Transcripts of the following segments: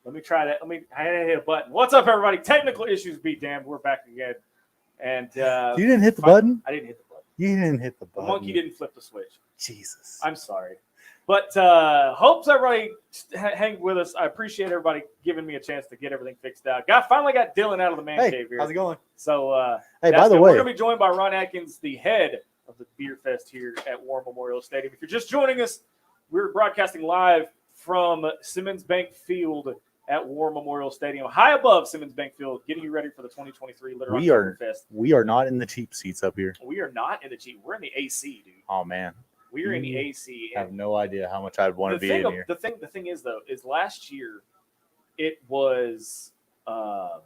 Let me try that. I had to hit a button. What's up, everybody? Technical issues be damned. We're back again. And you didn't hit the button? I didn't hit the button. You didn't hit the button. The monkey didn't flip the switch. Jesus. I'm sorry. But hopes everybody hang with us. I appreciate everybody giving me a chance to get everything fixed out. Finally got Dylan out of the man cave here. How's it going? So, hey, by the way, we're going to be joined by Ron Atkins, the head of the Beer Fest here at War Memorial Stadium. If you're just joining us, we're broadcasting live from Simmons Bank Field at War Memorial Stadium, high above Simmons Bank Field, getting you ready for the 2023 Little Rocktoberfest. We are not in the cheap seats up here. We are not in the cheap. We're in the AC, dude. Oh, man. We're in the AC. I have no idea how much I'd want to be in here. The thing is, though, is last year it was one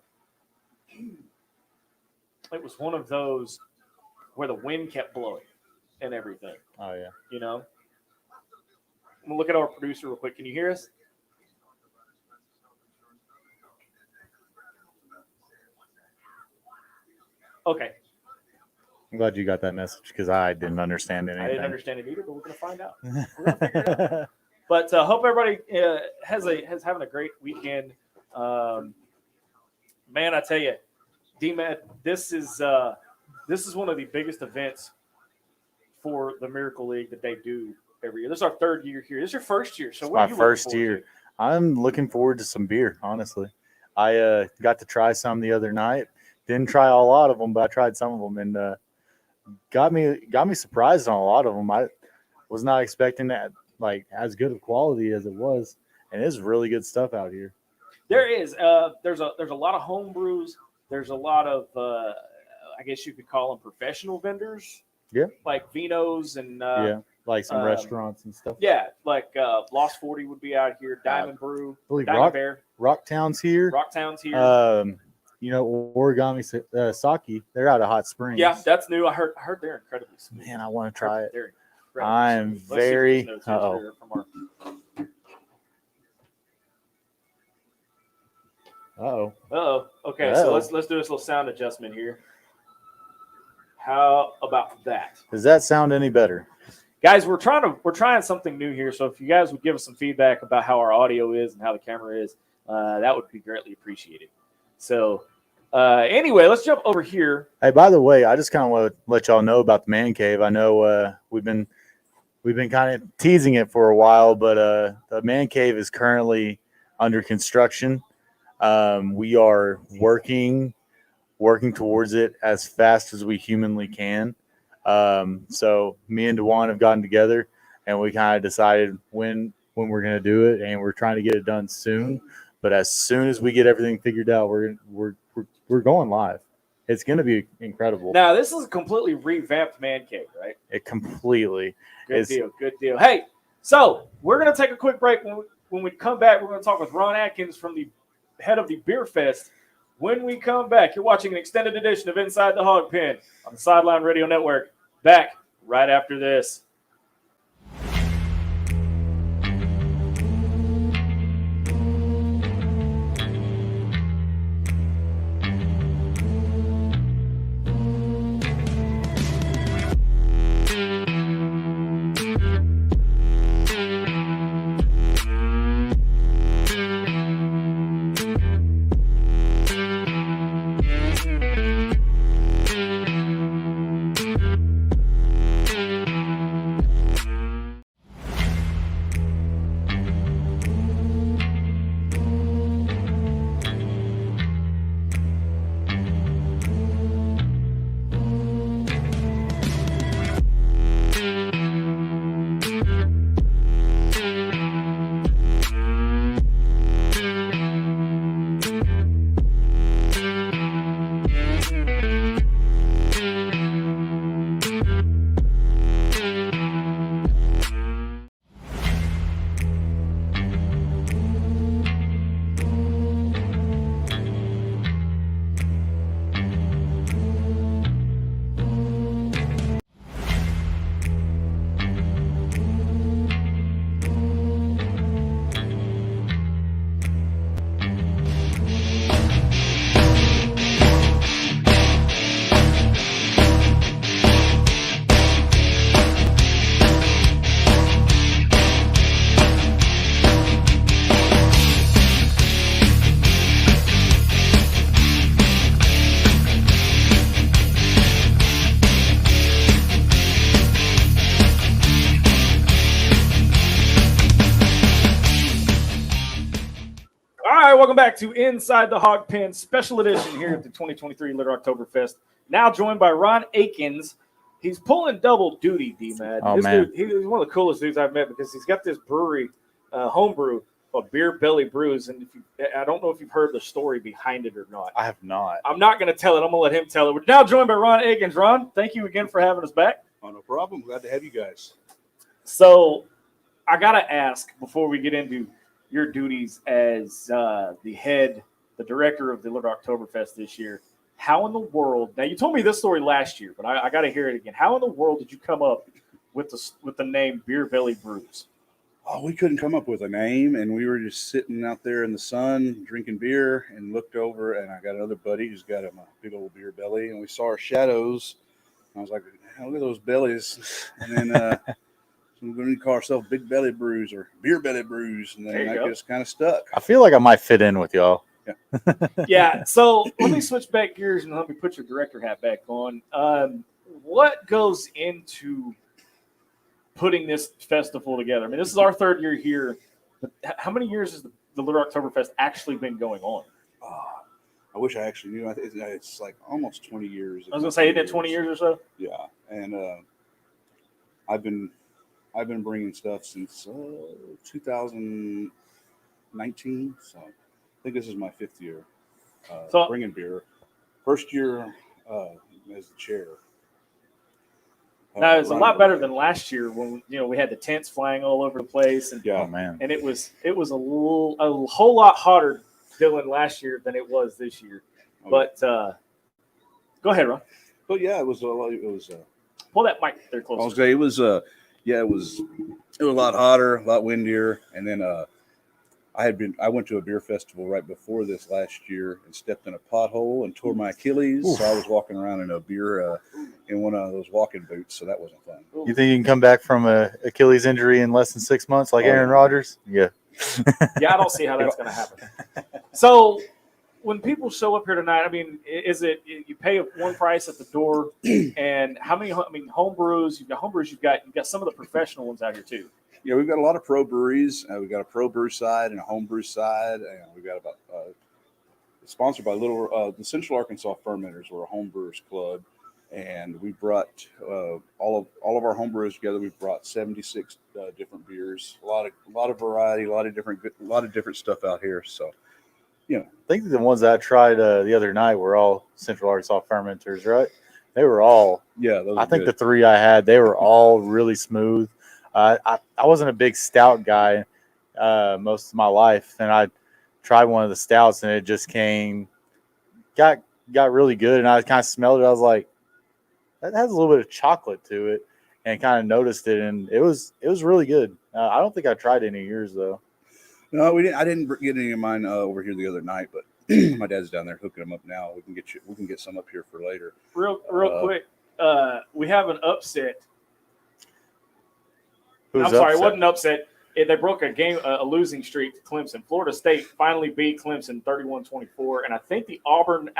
of those where the wind kept blowing and everything. Oh, yeah. You know? I'm going to look at our producer real quick. Can you hear us? Okay. I'm glad you got that message because I didn't understand anything. I didn't understand it either, but we're going to find out. We're going to figure it out. But hope everybody has having a great weekend. Man, I tell you, D-Man, this is one of the biggest events for the Miracle League that they do every year. This is our third year here. This is your first year. So it's my first year. I'm looking forward to some beer, honestly. I got to try some the other night. Didn't try a lot of them, but I tried some of them and got me surprised on a lot of them. I was not expecting that like as good of quality as it was, and it's really good stuff out here. There is. There's a lot of home brews. There's a lot of I guess you could call them professional vendors. Yeah. Like vinos and like some restaurants and stuff. Yeah, like Lost 40 would be out here. Diamond Brew. I believe Diamond Bear. Rocktown's here. Rocktown's here. You know, Origami Sake, they're out of Hot Springs. Yeah, that's new. I heard they're incredibly sweet. Man, I want to try it. I'm very. Uh-oh. Okay, so let's do this little sound adjustment here. How about that? Does that sound any better? Guys, we're trying something new here. So if you guys would give us some feedback about how our audio is and how the camera is, that would be greatly appreciated. So anyway, let's jump over here. Hey, by the way, I just kind of want to let y'all know about the man cave. I know we've been kind of teasing it for a while, but the man cave is currently under construction. We are working towards it as fast as we humanly can. So me and DeJuan have gotten together, and we kind of decided when we're going to do it, and we're trying to get it done soon. But as soon as we get everything figured out, we're going live. It's going to be incredible. Now, this is a completely revamped man cave, right? It completely. Good deal. Hey, so we're going to take a quick break. When we come back, we're going to talk with Ron Atkins from the head of the Beer Fest. When we come back, you're watching an extended edition of Inside the Hog Pen on the Sideline Radio Network. Back right after this. welcome back to Inside the Hog Pen Special Edition here at the 2023 Little Rocktoberfest. Now joined by Ron Akins. He's pulling double duty, D-Mad. Oh, This man. dude, he's one of the coolest dudes I've met because he's got this brewery, homebrew, called Beer Belly Brews. And I don't know if you've heard the story behind it or not. I have not. I'm not going to tell it. I'm going to let him tell it. We're now joined by Ron Akins. Ron, thank you again for having us back. Oh, no problem. Glad to have you guys. So I got to ask before we get into your duties as the director of the Little Rocktoberfest this year, how in the world, now you told me this story last year, but I got to hear it again. How in the world did you come up with the name Beer Belly Brews? Oh, we couldn't come up with a name, and we were just sitting out there in the sun drinking beer and looked over, and I got another buddy who's got a big old beer belly, and we saw our shadows. I was like, look at those bellies. And then we're going to call ourselves Big Belly Brews or Beer Belly Brews, and then that just kind of stuck. I feel like I might fit in with y'all. Yeah, so let me switch back gears and let me put your director hat back on. What goes into putting this festival together? I mean, this is our third year here, but how many years has the Little Rocktoberfest actually been going on? I wish I actually knew. It's like almost 20 years. I was going to say, isn't it 20 years or so? Yeah, and I've been bringing stuff since 2019, so I think this is my 5th year bringing beer. First year as the chair. Now it's a lot better than last year when we had the tents flying all over the place, and Oh, man. and it was a whole lot hotter, Dylan, last year than it was this year. But go ahead, Ron. But yeah, it was Pull that mic there I was closer. saying it was it was a lot hotter, a lot windier, and then I went to a beer festival right before this last year and stepped in a pothole and tore my Achilles. Oof. So I was walking around in a beer in one of those walking boots, so that wasn't fun. You think you can come back from a Achilles injury in less than 6 months like Aaron Rodgers? Yeah. Yeah, I don't see how that's going to happen. So when people show up here tonight, I mean, is it you pay one price at the door, and how many? I mean, home brews. You've got some of the professional ones out here too. Yeah, we've got a lot of pro breweries. We've got a pro brew side and a home brew side, and we've got about sponsored by the Central Arkansas Fermenters. We're a home brewers club, and we brought all of our home brewers together. We've brought 76 different beers, a lot of variety, a lot of different stuff out here. So, I think the ones that I tried the other night were all Central Arkansas Fermenters, right? They were all. Yeah, those I are think good. the 3 I had, they were all really smooth. I wasn't a big stout guy most of my life, and I tried one of the stouts, and it just got really good, and I kind of smelled it. I was like, that has a little bit of chocolate to it, and kind of noticed it, and it was really good. I don't think I tried any of yours though. No, we didn't. I didn't get any of mine over here the other night, but my dad's down there hooking them up now. We can get some up here for later. Real quick, we have an upset. Who's I'm sorry, it upset? wasn't an upset. They broke a losing streak to Clemson. Florida State finally beat Clemson 31-24, and I think the Auburn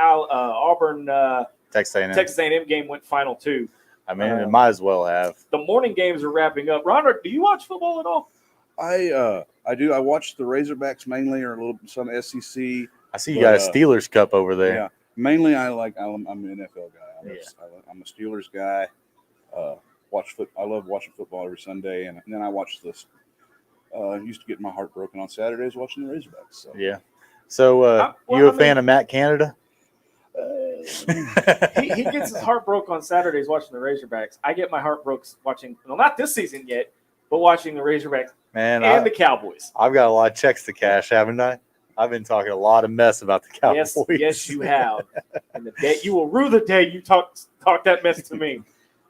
Texas A&M. Texas A&M game went final 2. I mean, it might as well have. The morning games are wrapping up. Ron, do you watch football at all? I do. I watch the Razorbacks mainly, or some SEC. I see you got a Steelers cup over there. Yeah, mainly I'm an NFL guy. I'm a Steelers guy. I love watching football every Sunday, and then I watch this. Used to get my heart broken on Saturdays watching the Razorbacks. So. Yeah. So you a fan of Matt Canada? He gets his heart broke on Saturdays watching the Razorbacks. I get my heart broke watching, not this season yet, but watching the Razorbacks and the Cowboys. I've got a lot of checks to cash, haven't I? I've been talking a lot of mess about the Cowboys. Yes, you have. And the day you will rue the day you talk that mess to me.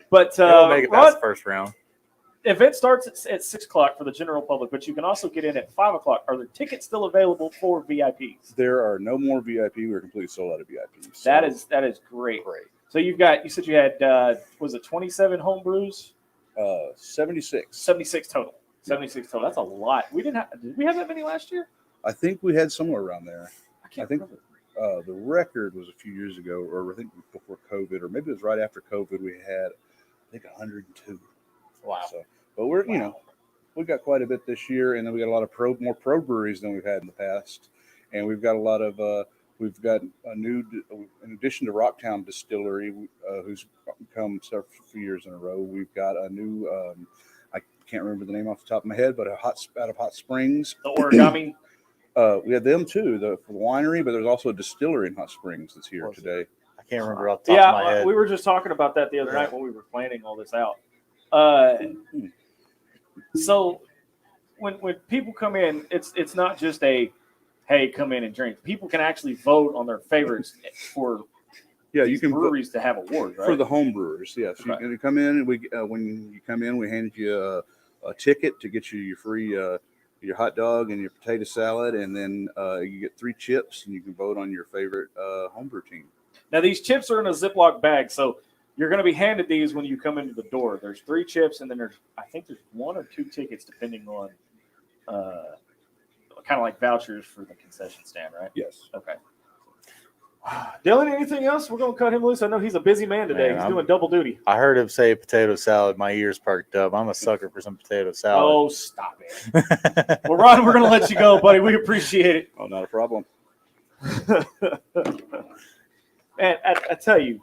But they'll make it past the first round. Event starts at 6 o'clock for the general public, but you can also get in at 5 o'clock. Are there tickets still available for VIPs? There are no more VIP. We're completely sold out of VIPs. So. That is great. So you said you had was it 27 home brews? 76. 76 total. 76 total. That's a lot. Did we have that many last year? I think we had somewhere around there. I think the record was a few years ago, or I think before COVID, or maybe it was right after COVID. We had, I think, 102. Wow. So, but we got quite a bit this year, and then we got a lot of more pro breweries than we've had in the past. and we've got a lot of. We've got a new, in addition to Rocktown Distillery, who's come several years in a row. We've got a new. I can't remember the name off the top of my head, but out of Hot Springs. The origami. We had them too, for the winery, but there's also a distillery in Hot Springs that's here today. I can't remember off the top of my head. We were just talking about that the other night when we were planning all this out. So when people come in, it's not just a hey, come in and drink. People can actually vote on their favorites for you can breweries to have awards, right? For the home brewers, yes. Okay. You come in, and when you come in, we hand you a ticket to get you your free your hot dog and your potato salad, and then you get 3 chips, and you can vote on your favorite homebrew team. Now, these chips are in a Ziploc bag, so you're going to be handed these when you come into the door. There's 3 chips, and then I think there's 1 or 2 tickets, depending on kind of like vouchers for the concession stand, right? Yes. Okay. Dylan, anything else? We're going to cut him loose. I know he's a busy man today. He's doing double duty. I heard him say potato salad. My ears perked up. I'm a sucker for some potato salad. Oh, stop it. Well, Ron, we're going to let you go, buddy. We appreciate it. Oh, not a problem. Man, I tell you.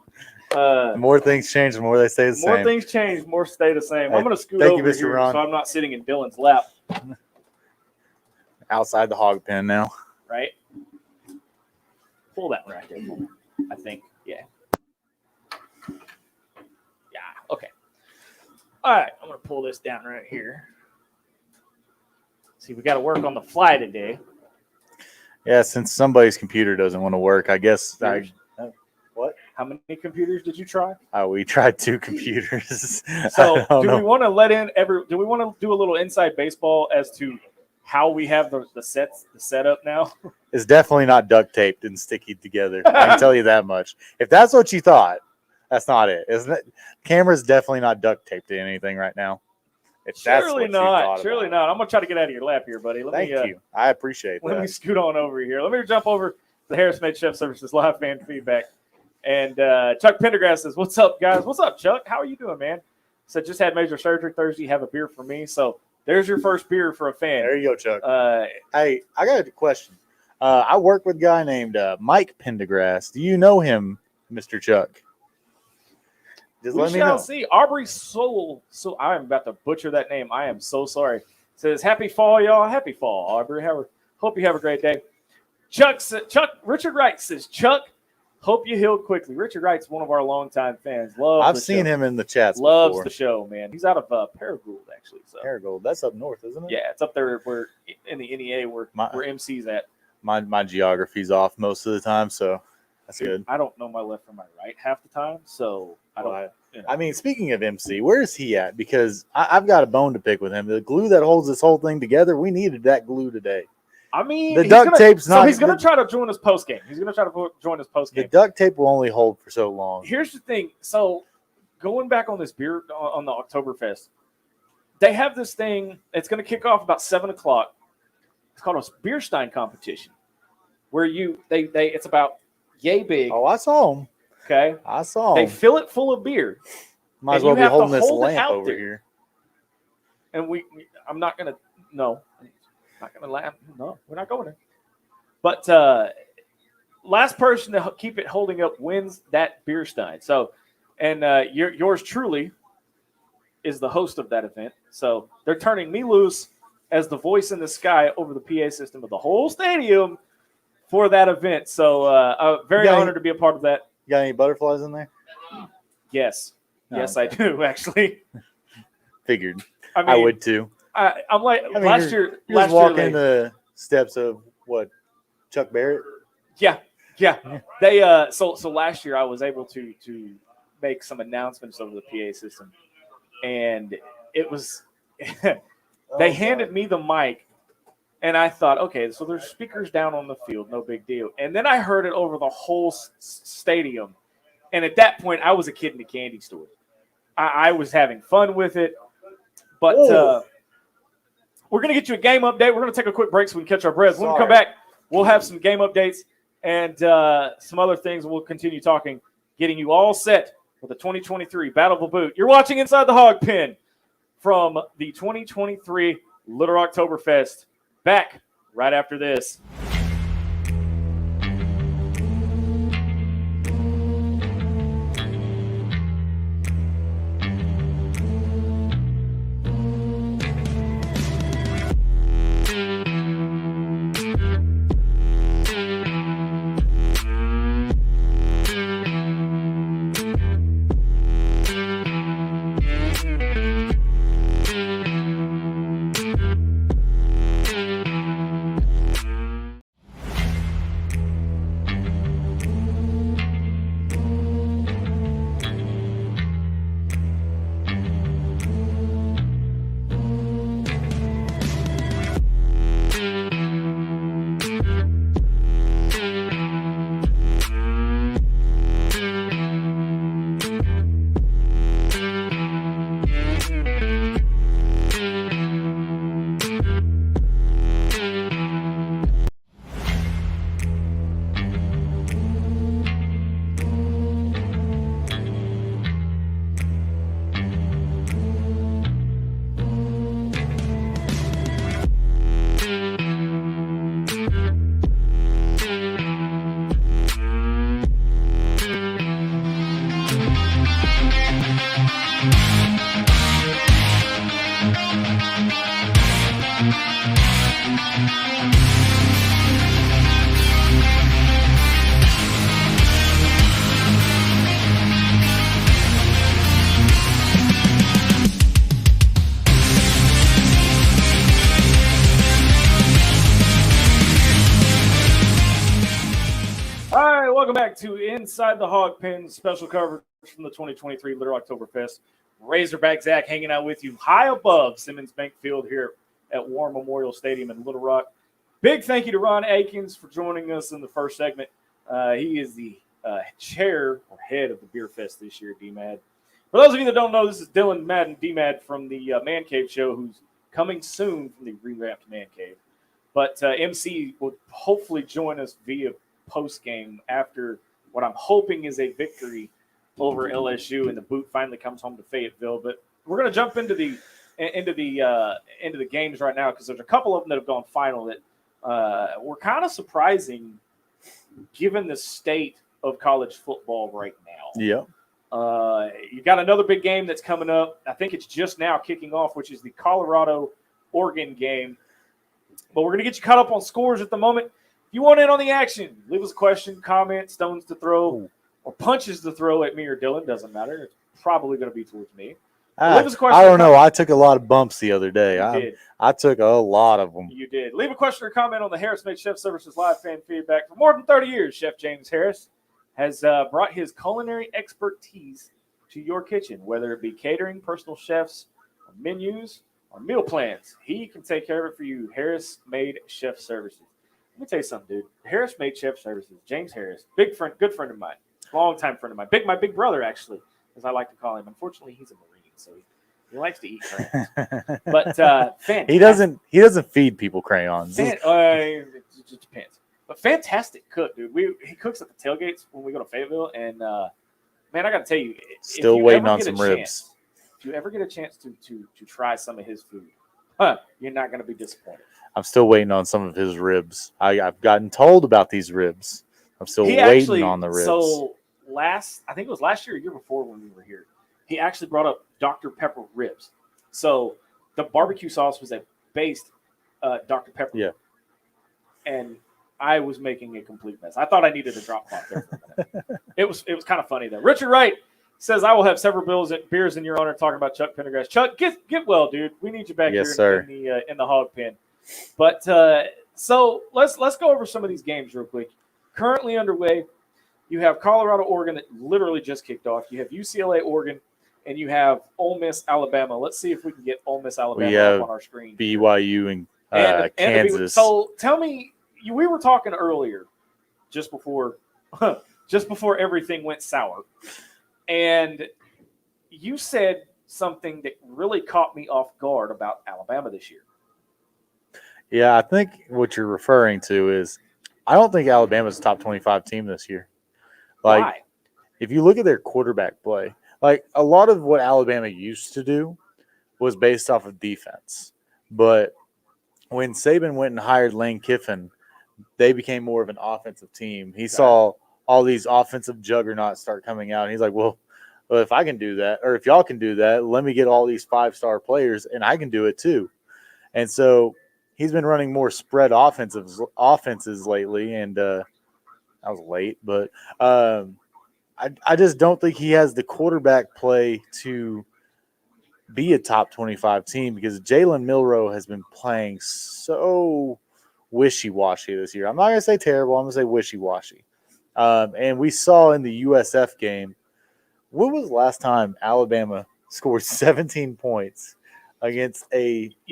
The more things change, the more they stay the same. More things change, more stay the same. Hey, I'm going to scoot thank over you, Mr. here Ron. so I'm not sitting in Dylan's lap. Outside the hog pen now. Right? Pull that right there for me. I think. Yeah. Yeah. Okay. All right. I'm going to pull this down right here. See, we got to work on the fly today. Yeah, since somebody's computer doesn't want to work, I guess. What? How many computers did you try? We tried 2 computers. So, do we want to do we want to do a little inside baseball as to how we have the setup now? It's definitely not duct taped and sticky together. I can tell you that much. If that's what you thought, that's not it. Isn't it? Camera's definitely not duct taped to anything right now. If that's what you thought Surely about. not. I'm gonna try to get out of your lap here, buddy. Thank you. I appreciate that. Let me scoot on over here. Let me jump over to the Harris Made Chef Services live fan feedback. And Chuck Pendergrass says, "What's up, guys? What's up, Chuck? How are you doing, man?" So just had major surgery Thursday. Have a beer for me. So there's your first beer for a fan. There you go, Chuck. Hey, I got a question. I work with a guy named Mike Pendergrass. Do you know him, Mr. Chuck? Just we let me shall know. see. Aubrey Soul. So I'm about to butcher that name. I am so sorry. Says, "Happy fall, y'all. Happy fall, Aubrey. Hope you have a great day." Richard Wright says, "Chuck, hope you healed quickly." Richard Wright's one of our longtime fans. I've seen him in the chats Loves before. the show, man. He's out of Paragould, actually. So Paragould. That's up north, isn't it? yeah, it's up there where in the NEA where MC's at. My geography's off most of the time, so that's good. I don't know my left from my right half the time, so I don't. I mean, speaking of MC, where is he at? Because I've got a bone to pick with him. The glue that holds this whole thing together, we needed that glue today. I mean, the duct tape's not. So he's going to try to join us post game. He's going to try to join us post game. The duct tape will only hold for so long. Here's the thing. So going back on this beer on the Oktoberfest, they have this thing. It's going to kick off about 7:00. It's called a beer stein competition, where it's about yay big. Oh, I saw him. Okay, I saw they him. fill it full of beer. Might as well be holding this lamp over there. here. And I'm not going to. No. Not going to laugh. No, we're not going there. But last person to keep it holding up wins that beer stein. So, and yours truly is the host of that event. So they're turning me loose as the voice in the sky over the PA system of the whole stadium for that event. So I'm very honored to be a part of that. You got any butterflies in there? Yes. No, yes, okay. I do, actually. Figured. I mean, I would too. I'm like last year. You're Last just walking year, the steps of what? Chuck Barrett. Yeah. They so last year I was able to make some announcements over the PA system, and it was they handed me the mic, and I thought, okay, so there's speakers down on the field, no big deal. And then I heard it over the whole stadium, and at that point I was a kid in a candy store. I was having fun with it, but. We're going to get you a game update. We're going to take a quick break so we can catch our breath. When we come back, we'll have some game updates and some other things. We'll continue talking, getting you all set for the 2023 Battle of the Boot. You're watching Inside the Hog Pen from the 2023 Little Rocktoberfest. Back right after this. back to Inside the Hawg Pen, special coverage from the 2023 Little Rocktoberfest. Razorback Zach hanging out with you high above Simmons Bank Field here at War Memorial Stadium in Little Rock. Big thank you to Ron Akins for joining us in the first segment. He is the chair or head of the Beer Fest this year, D-Mad. For those of you that don't know, this is Dylan Madden, D-Mad from the Man Cave show, who's coming soon from the revamped Man Cave. But MC will hopefully join us via post-game after what I'm hoping is a victory over LSU, and the boot finally comes home to Fayetteville. But we're going to jump into the games right now because there's a couple of them that have gone final that were kind of surprising given the state of college football right now. Yeah. You got another big game that's coming up. I think it's just now kicking off, which is the Colorado-Oregon game. But we're going to get you caught up on scores at the moment. If you want in on the action, leave us a question, comment, stones to throw, or punches to throw at me or Dylan. Doesn't matter. It's probably going to be towards me. Leave us a question. I don't know. I took a lot of bumps the other day. Did. I took a lot of them. You did. Leave a question or comment on the Harris Made Chef Services live fan feedback. For more than 30 years, Chef James Harris has brought his culinary expertise to your kitchen, whether it be catering, personal chefs, or menus, or meal plans. He can take care of it for you. Harris Made Chef Services. Let me tell you something, dude. Harris Made Chef Services. James Harris, big friend, good friend of mine, long-time friend of mine. My big brother, actually, as I like to call him. Unfortunately, he's a Marine, so he likes to eat crayons. But fantastic. He doesn't feed people crayons. It just depends. But fantastic cook, dude. He cooks at the tailgates when we go to Fayetteville, and man, I got to tell you, still waiting on some ribs. If you ever get a chance to try some of his food, you're not going to be disappointed. I'm still waiting on some of his ribs. I've gotten told about these ribs. I'm still waiting on the ribs. So I think it was last year or year before when we were here, he actually brought up Dr. Pepper ribs. So the barbecue sauce was a based Dr. Pepper. Yeah. And I was making a complete mess. I thought I needed a drop pot there for a minute. It was kind of funny though. Richard Wright says, I will have several beers in your honor talking about Chuck Pendergrass. Chuck, get well, dude. We need you back here in the Hog Pen. But so let's go over some of these games real quick. Currently underway, you have Colorado, Oregon that literally just kicked off. You have UCLA, Oregon, and you have Ole Miss, Alabama. Let's see if we can get Ole Miss, Alabama up on our screen. BYU and Kansas. So tell me, we were talking earlier, just before everything went sour, and you said something that really caught me off guard about Alabama this year. Yeah, I think what you're referring to is I don't think Alabama's a top 25 team this year. Why? If you look at their quarterback play, a lot of what Alabama used to do was based off of defense. But when Saban went and hired Lane Kiffin, they became more of an offensive team. He saw all these offensive juggernauts start coming out. And he's like, well, if I can do that, or if y'all can do that, let me get all these 5-star players, and I can do it too. And so he's been running more spread offenses lately, and I was late, but I just don't think he has the quarterback play to be a top 25 team because Jalen Milroe has been playing so wishy-washy this year. I'm not going to say terrible. I'm going to say wishy-washy. And we saw in the USF game, when was the last time Alabama scored 17 points against a –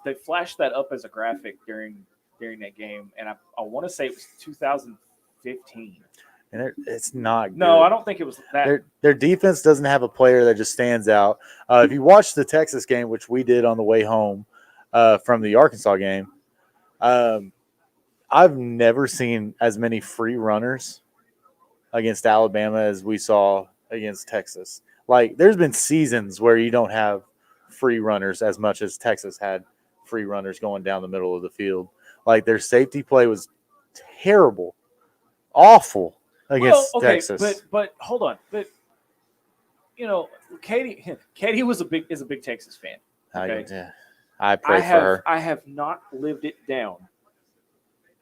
They flashed that up as a graphic during that game, and I want to say it was 2015. And it's not good. No, I don't think it was that. Their defense doesn't have a player that just stands out. If you watch the Texas game, which we did on the way home from the Arkansas game, I've never seen as many free runners against Alabama as we saw against Texas. There's been seasons where you don't have free runners as much as Texas had free runners going down the middle of the field. Their safety play was terrible, awful against Texas. But hold on. But Katie is a big Texas fan. Okay? I pray for her. I have not lived it down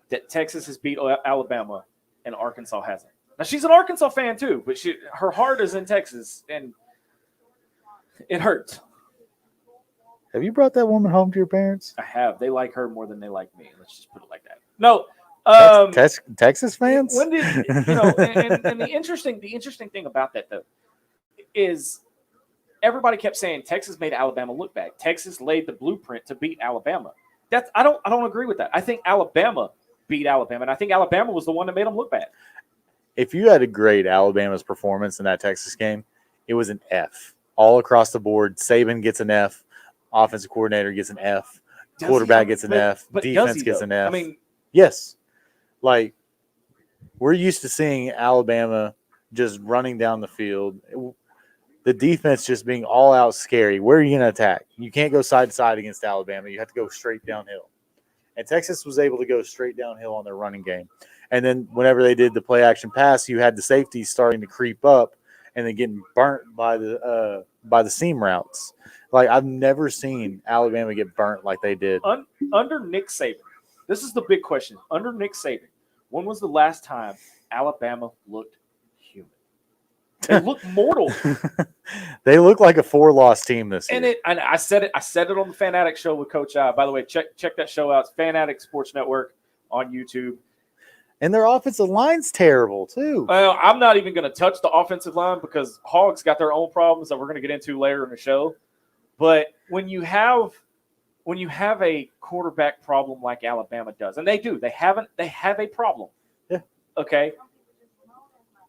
that Texas has beat Alabama and Arkansas hasn't. Now she's an Arkansas fan too, but her heart is in Texas, and it hurts. Have you brought that woman home to your parents? I have. They like her more than they like me. Let's just put it like that. No, Texas fans. When did and the interesting thing about that though is everybody kept saying Texas made Alabama look bad. Texas laid the blueprint to beat Alabama. I don't agree with that. I think Alabama beat Alabama, and I think Alabama was the one that made them look bad. If you had to grade Alabama's performance in that Texas game, it was an F all across the board. Saban gets an F, offensive coordinator gets an F, quarterback gets an F, defense gets an F. I mean, yes, like we're used to seeing Alabama just running down the field. The defense just being all out scary. Where are you going to attack? You can't go side to side against Alabama. You have to go straight downhill. And Texas was able to go straight downhill on their running game. And then whenever they did the play action pass, you had the safeties starting to creep up and then getting burnt by the seam routes. Like I've never seen Alabama get burnt like they did. Under Nick Saban, this is the big question. Under Nick Saban, when was the last time Alabama looked human? They look mortal. They look like a 4-loss team this year. And I said it on the Fan Addict show with Coach I. By the way, check that show out. It's Fan Addict Sports Network on YouTube. And their offensive line's terrible too. Well, I'm not even going to touch the offensive line because Hawg's got their own problems that we're going to get into later in the show. But when you have a quarterback problem like Alabama does, and they do, they have a problem. Yeah. Okay.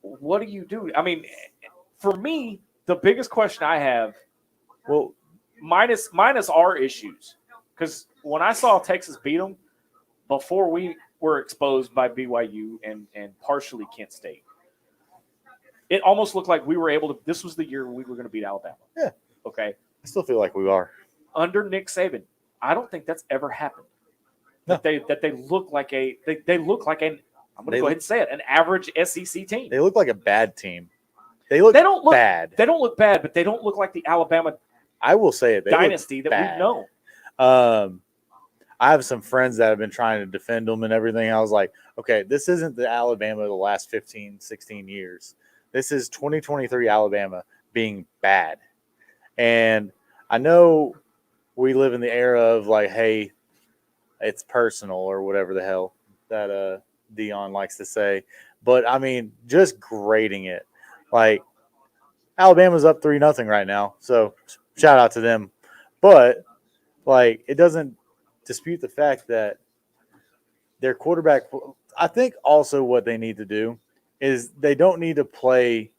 What do you do? I mean, for me, the biggest question I have, well, minus our issues, because when I saw Texas beat them before we were exposed by BYU and partially Kent State, it almost looked like we were able to. This was the year we were going to beat Alabama. Yeah. Okay. I still feel like we are. Under Nick Saban, I don't think that's ever happened. No. That they look like they look like an. I'm going to go ahead and say it. An average SEC team. They look like a bad team. They don't look bad. They don't look bad, but they don't look like the Alabama. I will say it. Dynasty that we've known. I have some friends that have been trying to defend them and everything. I was like, okay, this isn't the Alabama of the last 15, 16 years. This is 2023 Alabama being bad. And I know we live in the era of like, hey, it's personal or whatever the hell that Dion likes to say. But, I mean, just grading it. Like, Alabama's up 3-0 right now. So, shout out to them. But, like, it doesn't dispute the fact that their quarterback – I think also what they need to do is they don't need to play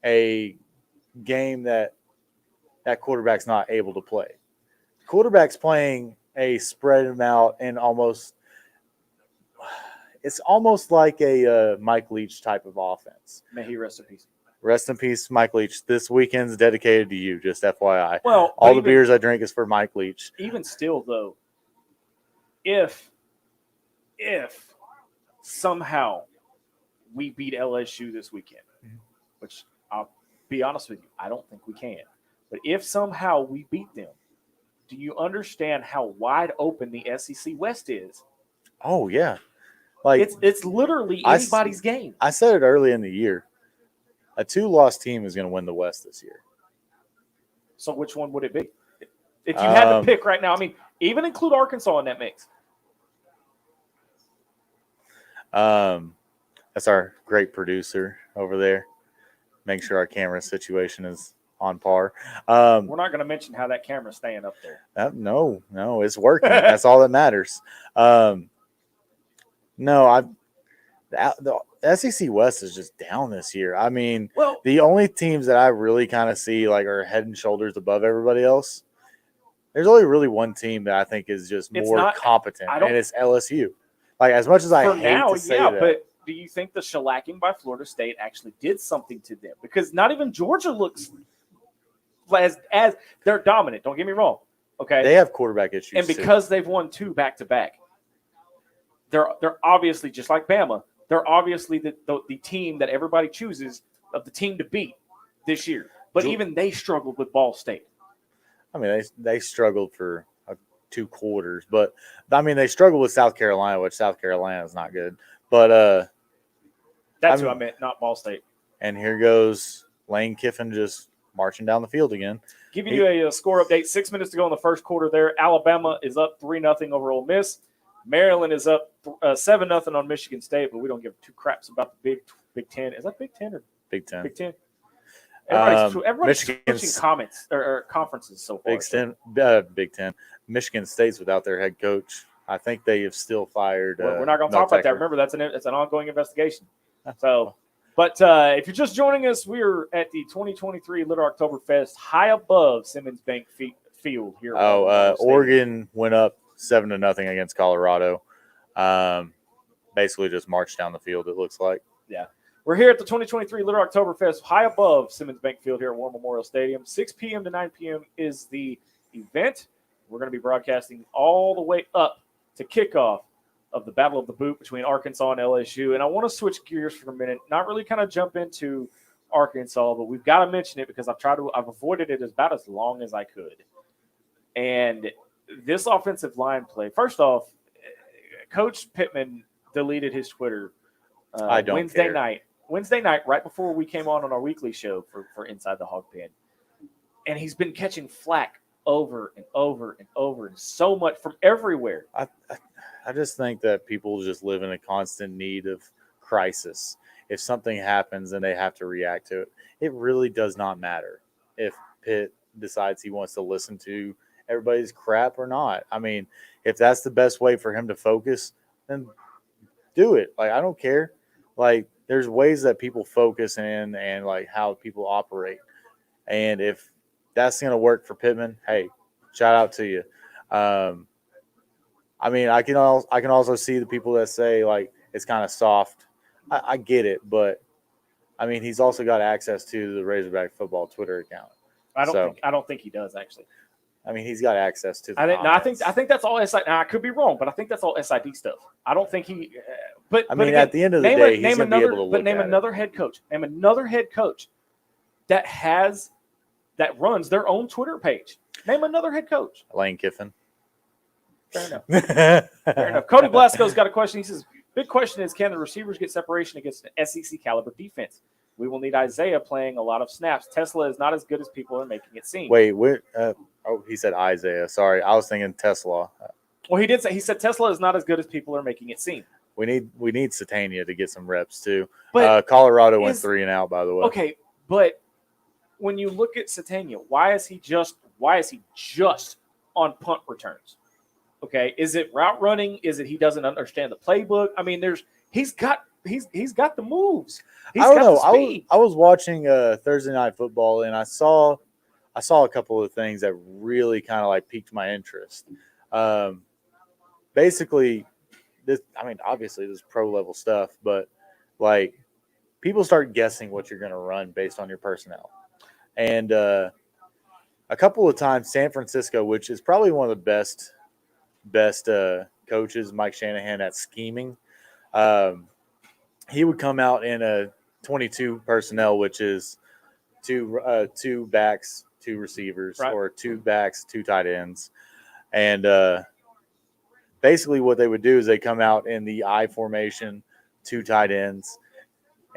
a game that quarterback's not able to play. Quarterback's playing a spread them out and almost – it's almost like a Mike Leach type of offense. May he rest in peace. Rest in peace, Mike Leach. This weekend's dedicated to you, just FYI. Well, all the beers I drink is for Mike Leach. Even still, though, if somehow we beat LSU this weekend, which I'll be honest with you, I don't think we can. But if somehow we beat them, do you understand how wide open the SEC West is? Oh, yeah. Like it's literally anybody's game. I said it early in the year. A 2-loss team is going to win the West this year. So which one would it be? If you had to pick right now, I mean, even include Arkansas in that mix. That's our great producer over there. Make sure our camera situation is on par. We're not going to mention how that camera's staying up there. No, it's working. That's all that matters. The SEC West is just down this year. I mean, the only teams that I really kind of see like are head and shoulders above everybody else. There's only really one team that I think is just more competent, and it's LSU. Like as much as I hate to say that, but do you think the shellacking by Florida State actually did something to them? Because not even Georgia looks as they're dominant. Don't get me wrong. Okay, they have quarterback issues, and because they've won 2 back-to-back. They're obviously just like Bama. They're obviously the team that everybody chooses of the team to beat this year. But even they struggled with Ball State. I mean, they struggled for 2 quarters, but I mean they struggled with South Carolina, which South Carolina is not good. But that's who I meant, not Ball State. And here goes Lane Kiffin just marching down the field again. Giving you a score update. 6 minutes to go in the first quarter. There, Alabama is up 3-0 over Ole Miss. Maryland is up 7-0 on Michigan State, but we don't give two craps about the Big Ten. Is that Big Ten or Big Ten. Big Ten? Everybody's Michigan's switching comments or conferences so far. Big Ten. Michigan State's without their head coach. I think they have still fired. We're not going to talk about that. Remember, that's an ongoing investigation. So, but if you're just joining us, we are at the 2023 Little Rocktoberfest, high above Simmons Bank Field here. Oregon went up 7-0 against Colorado. Basically, just marched down the field. It looks like. Yeah. We're here at the 2023 Little Rocktoberfest, high above Simmons Bank Field here at War Memorial Stadium. 6 p.m. to 9 p.m. is the event. We're going to be broadcasting all the way up to kickoff of the Battle of the Boot between Arkansas and LSU. And I want to switch gears for a minute, not really kind of jump into Arkansas, but we've got to mention it because I've avoided it about as long as I could. And this offensive line play, first off, Coach Pittman deleted his Twitter Wednesday night, right before we came on our weekly show for Inside the Hog Pen. And he's been catching flack over and over and over and so much from everywhere. I just think that people just live in a constant need of crisis. If something happens and they have to react to it, it really does not matter if Pitt decides he wants to listen to everybody's crap or not. I mean, if that's the best way for him to focus, then do it. Like, I don't care. Like, there's ways that people focus in and like how people operate. And if that's going to work for Pittman, hey, shout out to you. I mean, I can also see the people that say like it's kind of soft. I get it, but I mean, he's also got access to the Razorback football Twitter account. I don't think he does actually. I mean, he's got access to. I think that's all SID. Now I could be wrong, but I think that's all SID stuff. I don't think he. But I mean, again, at the end of the day, he's going to be able to look at it. Name another head coach. Name another head coach that runs their own Twitter page. Name another head coach. Lane Kiffin. Fair enough. Fair enough. Cody Blasco's got a question. He says, "Big question is, can the receivers get separation against an SEC caliber defense? We will need Isaiah playing a lot of snaps. Tesla is not as good as people are making it seem." Wait, he said Isaiah. Sorry, I was thinking Tesla. Well, he did say Tesla is not as good as people are making it seem. We need Satania to get some reps too. But Colorado went 3 and out, by the way. Okay, but when you look at Satania, why is he just on punt returns? Okay, is it route running? Is it he doesn't understand the playbook? I mean, he's got the moves. I don't know. I was watching Thursday Night Football and I saw a couple of things that really kind of like piqued my interest. Basically, obviously this is pro level stuff, but like people start guessing what you're going to run based on your personnel. And a couple of times, San Francisco, which is probably one of the best coaches, Mike Shanahan, at scheming, he would come out in a 22 personnel, which is two backs, 2 receivers, right, or 2 backs, 2 tight ends. And basically what they would do is they come out in the I formation, 2 tight ends,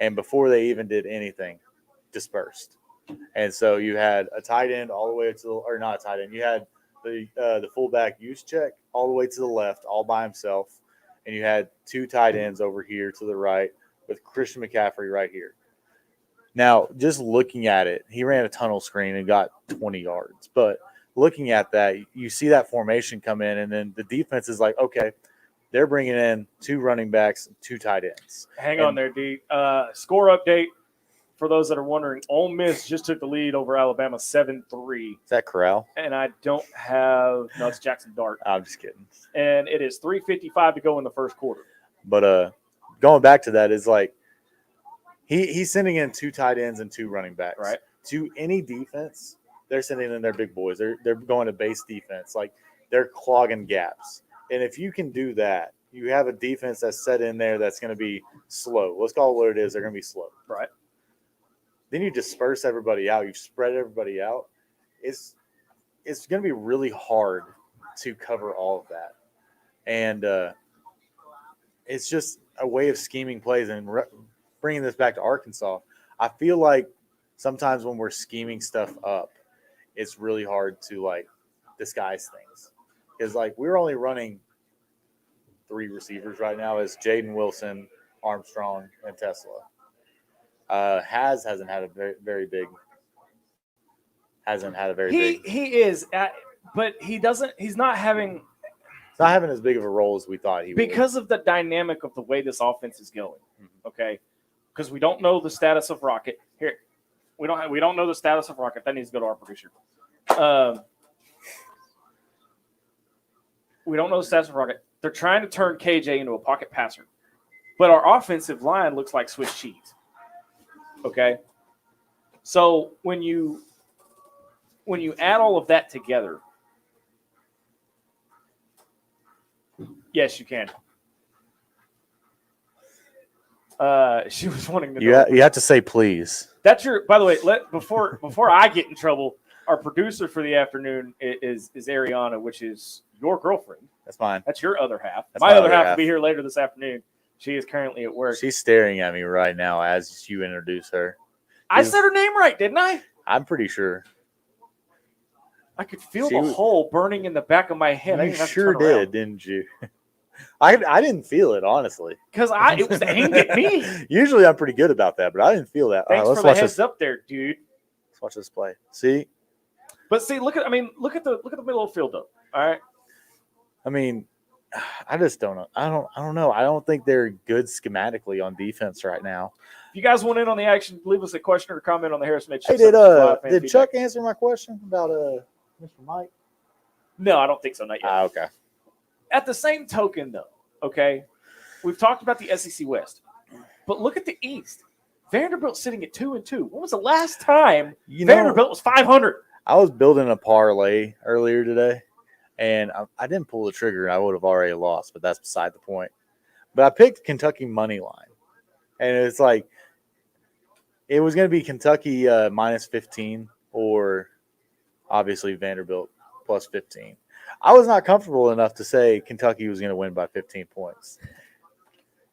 and before they even did anything, dispersed. And so you had a tight end all the way to or not a tight end. You had the fullback use check all the way to the left, all by himself, and you had 2 tight ends over here to the right with Christian McCaffrey right here. Now, just looking at it, he ran a tunnel screen and got 20 yards. But looking at that, you see that formation come in, and then the defense is like, okay, they're bringing in 2 running backs, 2 tight ends. Hang on there, D. Score update for those that are wondering. Ole Miss just took the lead over Alabama 7-3. Is that Corral? And I don't have – no, it's Jackson Dart. I'm just kidding. And it is 3:55 to go in the first quarter. But going back to that is like he's sending in 2 tight ends and 2 running backs. Right. To any defense, they're sending in their big boys. They're going to base defense. Like, they're clogging gaps. And if you can do that, you have a defense that's set in there that's going to be slow. Let's call it what it is. They're going to be slow. Right. Then you disperse everybody out. You spread everybody out. It's going to be really hard to cover all of that. And it's just a way of scheming plays. And bringing this back to Arkansas, I feel like sometimes when we're scheming stuff up, it's really hard to, like, disguise things. Because, like, we're only running three receivers right now is Jaden Wilson, Armstrong, and Tesla. Hasn't had a very big. Hasn't had a very big. He is, but he doesn't. He's not having. It's not having as big of a role as we thought he would. Because of the dynamic of the way this offense is going. Okay, because we don't know the status of Rocket. Here, we don't know the status of Rocket. That needs to go to our producer. We don't know the status of Rocket. They're trying to turn KJ into a pocket passer, but our offensive line looks like Swiss cheese. Okay, so when you add all of that together, yes, you can. She was wanting to know. You have to say please. That's your. By the way, before I get in trouble, our producer for the afternoon is Ariana, which is your girlfriend. That's mine. That's your other half. That's my other half will be here later this afternoon. She is currently at work. She's staring at me right now as you introduce her. I said her name right, didn't I? I'm pretty sure. I could feel the hole burning in the back of my head. You sure did, didn't you? I didn't feel it, honestly. Because it was aimed at me. Usually I'm pretty good about that, but I didn't feel that. Thanks for the heads up there, dude. Let's watch this play. See? But see, look at the middle of the field though. All right. I mean, I just don't know. I don't know. I don't think they're good schematically on defense right now. If you guys want in on the action, leave us a question or comment on the Harris Mitch. Hey, did Chuck answer my question about Mr. Mike? No, I don't think so. Not yet. Okay. At the same token, though, okay, we've talked about the SEC West, but look at the East. Vanderbilt's sitting at 2-2. When was the last time Vanderbilt was 500? I was building a parlay earlier today, and I didn't pull the trigger. I would have already lost, but that's beside the point. But I picked Kentucky money line, and it's like it was going to be Kentucky minus 15 or obviously Vanderbilt plus 15. I was not comfortable enough to say Kentucky was going to win by 15 points.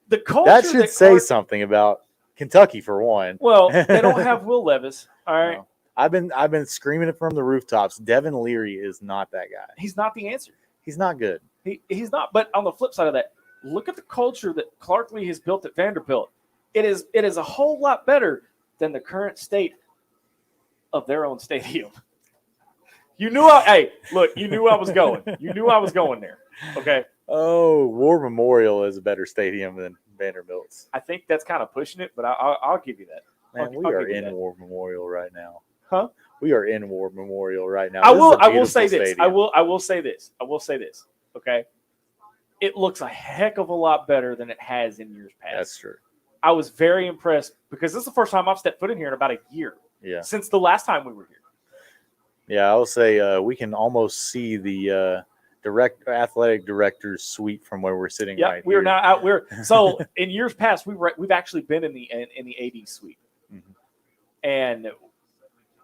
The culture that should say something about Kentucky for one. Well, they don't have Will Levis. All right. No. I've been screaming it from the rooftops. Devin Leary is not that guy. He's not the answer. He's not good. He's not. But on the flip side of that, look at the culture that Clark Lee has built at Vanderbilt. It is a whole lot better than the current state of their own stadium. You knew you knew I was going. You knew I was going there. Okay. Oh, War Memorial is a better stadium than Vanderbilt's. I think that's kind of pushing it, but I'll give you that. Man, we are in War Memorial right now. Huh? We are in War Memorial right now. I will say this. I will say this. Okay. It looks a heck of a lot better than it has in years past. That's true. I was very impressed because this is the first time I've stepped foot in here in about a year. Yeah. Since the last time we were here. Yeah, I will say we can almost see the athletic director's suite from where we're sitting right we're here. now out. So in years past, we've actually been in the AD suite. Mm-hmm. And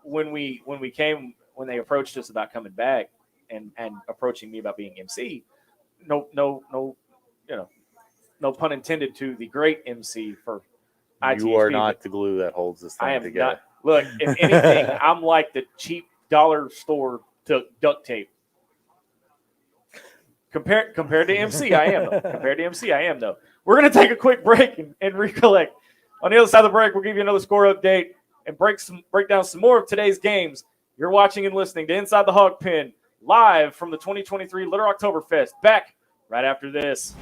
when they approached us about coming back and approaching me about being MC, no pun intended to the great MC for ITHP. You are not the glue that holds this thing together. Not. Look, if anything, I'm like the cheap dollar store duct tape. Compared to MC, I am though. We're going to take a quick break and recollect. On the other side of the break, we'll give you another score update and break down some more of today's games. You're watching and listening to Inside the Hawg Pen, live from the 2023 Little Rocktoberfest. Back right after this.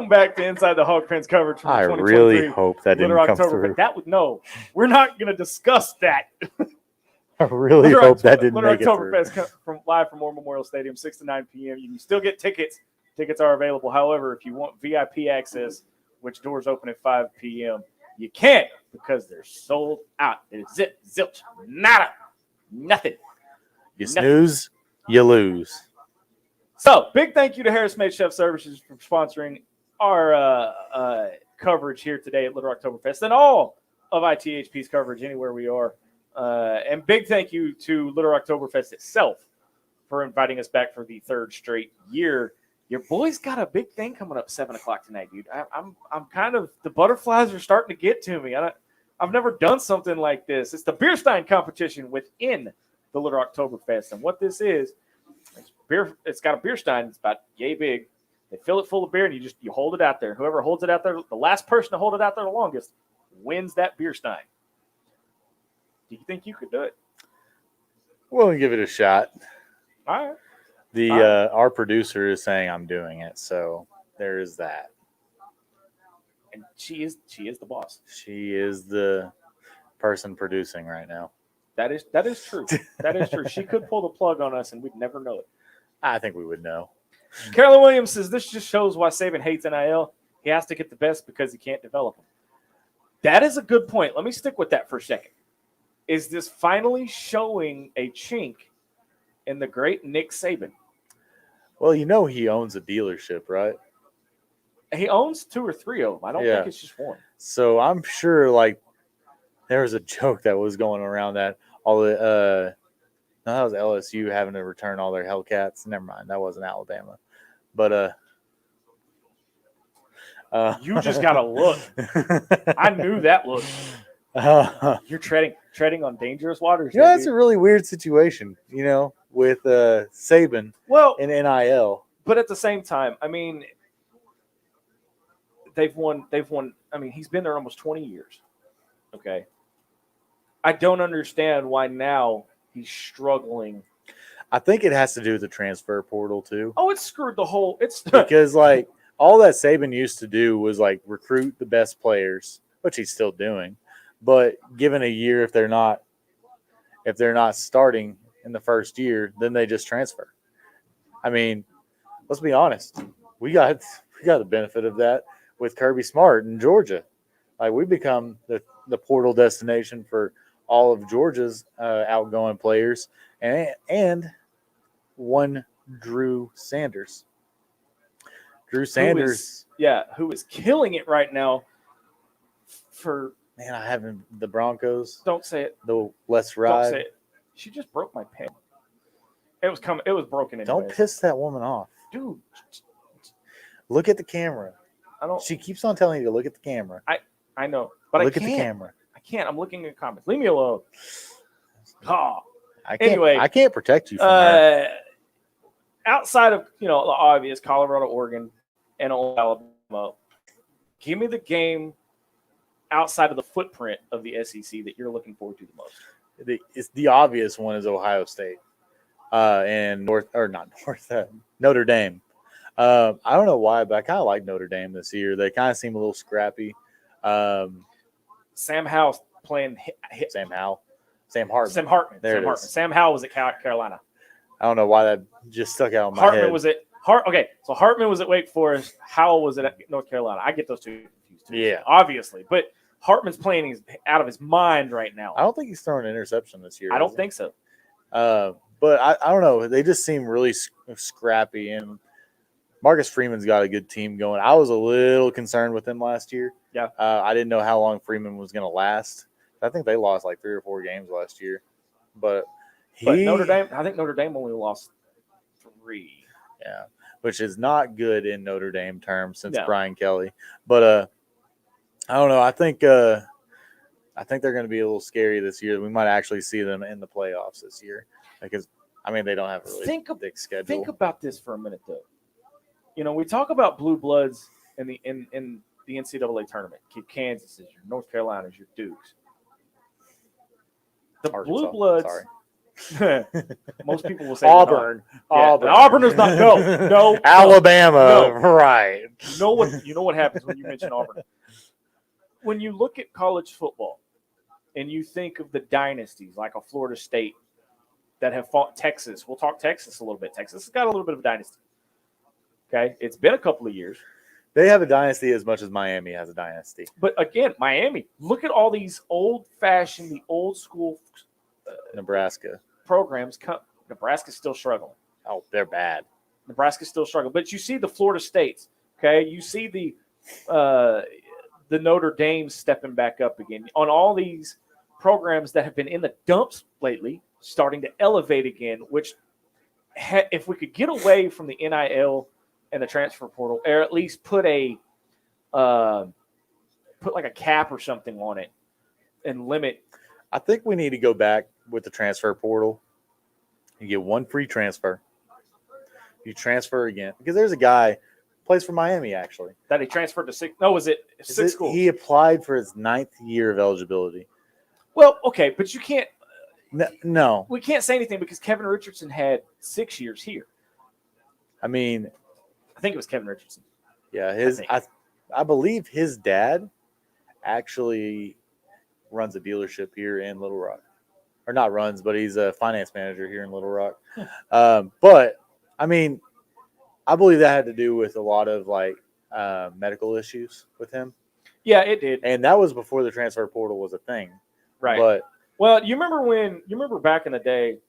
back to Inside the Hog Pens coverage from I 2023 really hope that Little didn't come Rocktoberfest. through. That would no. We're not going to discuss that. I really hope that didn't Little make it through. Rocktoberfest live from War Memorial Stadium, 6 to 9 p.m. You can still get tickets. Tickets are available. However, if you want VIP access, which doors open at 5 p.m., you can't because they're sold out. It's zip, zilch, nada, nothing. You snooze, you lose. So, big thank you to Harris Made Chef Services for sponsoring our coverage here today at Little Rocktoberfest and all of ITHP's coverage anywhere we are. And big thank you to Little Rocktoberfest itself for inviting us back for the third straight year. Your boy's got a big thing coming up 7 o'clock tonight, dude. I'm kind of the butterflies are starting to get to me. I've never done something like this. It's the beer stein competition within the Little Rocktoberfest, and what this is, it's beer. It's got a beer stein. It's about yay big. They fill it full of beer, and you hold it out there. Whoever holds it out there, the last person to hold it out there the longest, wins that beer stein. Do you think you could do it? We'll give it a shot. All right. Our producer is saying I'm doing it, so there is that. And she is the boss. She is the person producing right now. That is true. That is true. She could pull the plug on us, and we'd never know it. I think we would know. Carolyn Williams says this just shows why Saban hates NIL. He has to get the best because he can't develop them. That is a good point. Let me stick with that for a second. Is this finally showing a chink in the great Nick Saban? Well, he owns a dealership, right? He owns 2 or 3 of them. I don't think it's just one. So I'm sure, there was a joke that was going around that that was LSU having to return all their Hellcats. Never mind, that wasn't Alabama. But you just got to look. I knew that look. You're treading on dangerous waters. That's a really weird situation, with Saban and NIL. But at the same time, I mean, they've won. I mean, he's been there almost 20 years. Okay. I don't understand why now he's struggling. I think it has to do with the transfer portal too. Oh, it's screwed the whole. It's because all that Saban used to do was recruit the best players, which he's still doing. But given a year, if they're not starting in the first year, then they just transfer. I mean, let's be honest. We got the benefit of that with Kirby Smart in Georgia. We become the portal destination for all of Georgia's outgoing players, and one Drew Sanders. Drew Sanders, who is killing it right now for. Man, I haven't the Broncos. Don't say it. The Let's Ride. Don't say it. She just broke my pen. It was coming. It was broken. Don't piss that woman off, dude. Look at the camera. I don't. She keeps on telling you to look at the camera. I know, but look at the camera. I can't. I'm looking at comments. Leave me alone. Anyway, I can't protect you from her. Outside of the obvious Colorado, Oregon, and Alabama, give me the game outside of the footprint of the SEC that you're looking forward to the most. The obvious one is Ohio State and Notre Dame. I don't know why, but I kind of like Notre Dame this year. They kind of seem a little scrappy. Sam Howell playing Sam Hartman. Sam Howell was at Carolina. I don't know why that just stuck out in my head. So Hartman was at Wake Forest. Howell was at North Carolina. I get those two confused too. Yeah, obviously, but Hartman's playing out of his mind right now. I don't think he's throwing an interception this year. I don't think so. But I don't know. They just seem really scrappy, and Marcus Freeman's got a good team going. I was a little concerned with him last year. Yeah. I didn't know how long Freeman was going to last. I think they lost 3 or 4 games last year. But Notre Dame, I think Notre Dame only lost 3. Yeah, which is not good in Notre Dame terms since Brian Kelly. But I don't know. I think they're going to be a little scary this year. We might actually see them in the playoffs this year because they don't have a really thick schedule. Think about this for a minute, though. We talk about blue bloods in the NCAA tournament. Keep Kansas as your North Carolina's your Dukes. The Arkansas. blue bloods. Sorry. Most people will say Auburn. Auburn is not. No. Alabama. No. Right. You know what happens when you mention Auburn. When you look at college football and you think of the dynasties like a Florida State that have fought Texas. We'll talk Texas a little bit. Texas has got a little bit of a dynasty. Okay, it's been a couple of years. They have a dynasty as much as Miami has a dynasty. But again, Miami, look at all these old-fashioned, the old-school Nebraska programs. Nebraska's still struggling. Oh, they're bad. Nebraska's still struggling. But you see the Florida States, okay? You see the Notre Dame stepping back up again. On all these programs that have been in the dumps lately, starting to elevate again, which if we could get away from the NIL and the transfer portal, or at least put like a cap or something on it and limit. I think we need to go back with the transfer portal. You get one free transfer. You transfer again. Because there's a guy plays for Miami, actually. That he transferred to six. No, was it six schools? He applied for his 9th year of eligibility. Well, okay, but you can't. No. We can't say anything because Kevin Richardson had 6 years here. I mean, I think it was Kevin Richardson. Yeah, I believe his dad actually runs a dealership here in Little Rock. Or not runs, but he's a finance manager here in Little Rock. But, I mean, I believe that had to do with a lot of, medical issues with him. Yeah, it did. And that was before the transfer portal was a thing. Right. But you remember back in the day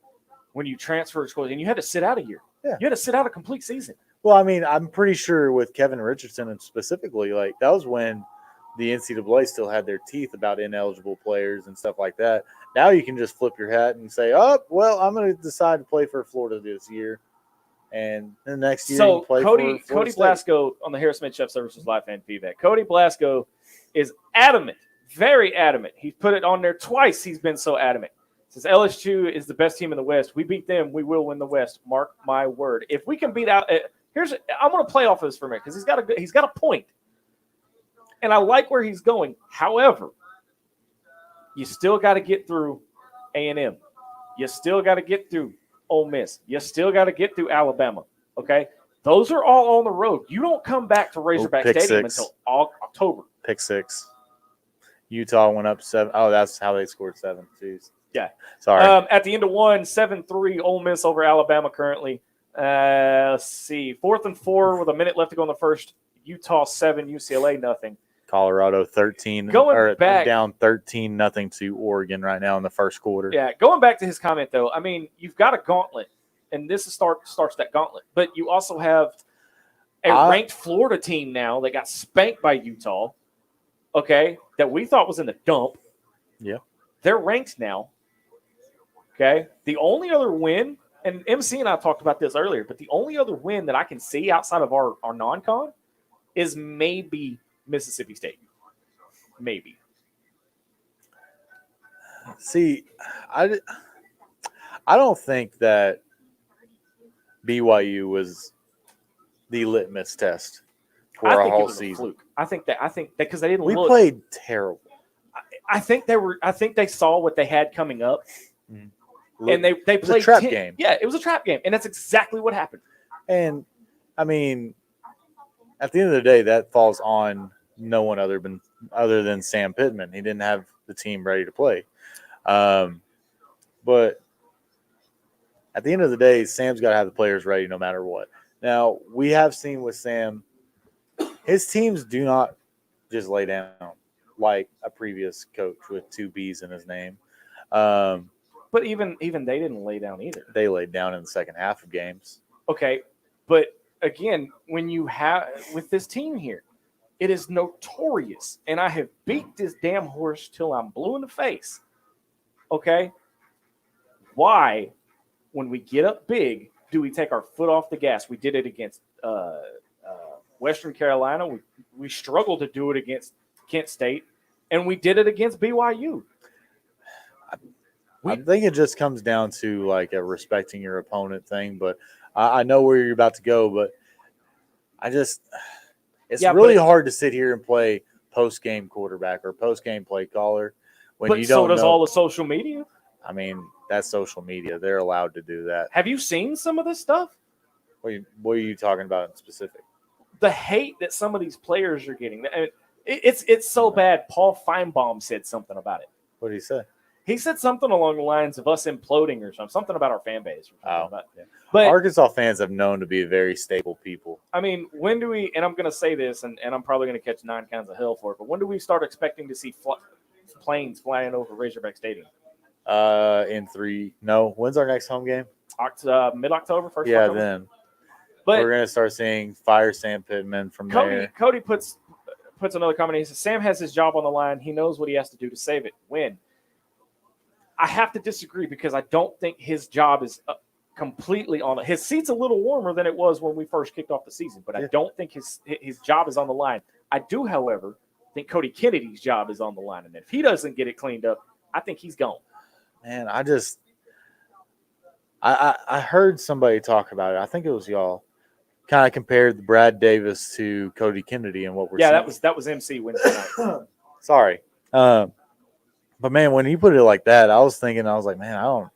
when you transferred schools and you had to sit out a year. Yeah. You had to sit out a complete season. Well, I mean, I'm pretty sure with Kevin Richardson and specifically, that was when the NCAA still had their teeth about ineligible players and stuff like that. Now you can just flip your hat and say, oh, well, I'm going to decide to play for Florida this year. And the next year you play Cody for Florida State. Blasco on the Harris Smith Chef Services Live Fan Feedback. Cody Blasco is adamant, very adamant. He's put it on there twice. He's been so adamant. Says LSU is the best team in the West. We beat them. We will win the West. Mark my word. If we can beat out I'm going to play off of this for a minute because he's got a point. And I like where he's going. However, you still got to get through A&M. You still got to get through Ole Miss. You still got to get through Alabama. Okay? Those are all on the road. You don't come back to Razorback Stadium until October. Pick 6. Utah went up 7. Oh, that's how they scored 7. Jeez. Yeah. Sorry. At the end of 1, 7-3, Ole Miss over Alabama currently. Let's see. 4th and 4 with a minute left to go in the first. Utah 7, UCLA nothing. Colorado 13. Down 13-0 to Oregon right now in the first quarter. Yeah, going back to his comment, though, I mean, you've got a gauntlet, and this starts that gauntlet. But you also have a ranked Florida team now that got spanked by Utah, okay, that we thought was in the dump. Yeah. They're ranked now, okay? The only other win, and MC and I talked about this earlier, but the only other win that I can see outside of our non-con is maybe Mississippi State. Maybe. See, I don't think that BYU was the litmus test for a whole season. Fluke. I think that because they didn't. We played terrible. I think they saw what they had coming up, and they played a trap game. Yeah, it was a trap game, and that's exactly what happened. And I mean, at the end of the day, that falls on no one other than Sam Pittman. He didn't have the team ready to play. But at the end of the day, Sam's got to have the players ready no matter what. Now, we have seen with Sam, his teams do not just lay down like a previous coach with 2 B's in his name. But even they didn't lay down either. They laid down in the second half of games. Okay, but again, when you have with this team here, it is notorious, and I have beat this damn horse till I'm blue in the face. Okay? Why, when we get up big, do we take our foot off the gas? We did it against Western Carolina. We struggled to do it against Kent State, and we did it against BYU. I think it just comes down to like a respecting your opponent thing, but I know where you're about to go, but it's really hard to sit here and play post-game quarterback or post-game play caller when you don't know. So does all the social media. I mean, That's social media. They're allowed to do that. Have you seen some of this stuff? What are you talking about in specific? The hate that some of these players are getting. I mean, it's so bad. Paul Feinbaum said something about it. What did he say? He said something along the lines of us imploding or something about our fan base. Or something Yeah. But Arkansas fans have known to be very stable people. I mean, when do we? And I'm going to say this, and I'm probably going to catch 9 kinds of hell for it. But when do we start expecting to see planes flying over Razorback Stadium? In 3. No. When's our next home game? Mid-October, first. Yeah, October? then. But We're gonna start seeing fire Sam Pittman from there. Cody puts another comment. He says Sam has his job on the line. He knows what he has to do to save it. Win. I have to disagree because I don't think his job is completely on it. His seat's a little warmer than it was when we first kicked off the season, but I don't think his job is on the line. I do, however, think Cody Kennedy's job is on the line, and if he doesn't get it cleaned up, I think he's gone. Man, I heard somebody talk about it. I think it was y'all. Kind of compared Brad Davis to Cody Kennedy and what we're seeing. that was MC Wednesday night. Sorry. But man, when he put it like that, I was like, man,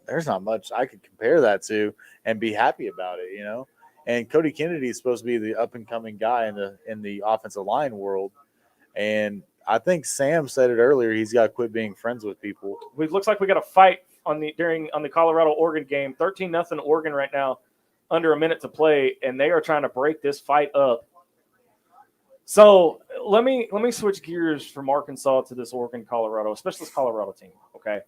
there's not much I could compare that to and be happy about it, you know? And Cody Kennedy is supposed to be the up and coming guy in the offensive line world. And I think Sam said it earlier, he's got to quit being friends with people. It looks like we got a fight on the Colorado-Oregon game. 13-0 Oregon right now. Under a minute to play, and they are trying to break this fight up. So let me switch gears from Arkansas to this Oregon-Colorado, especially this Colorado team. Okay,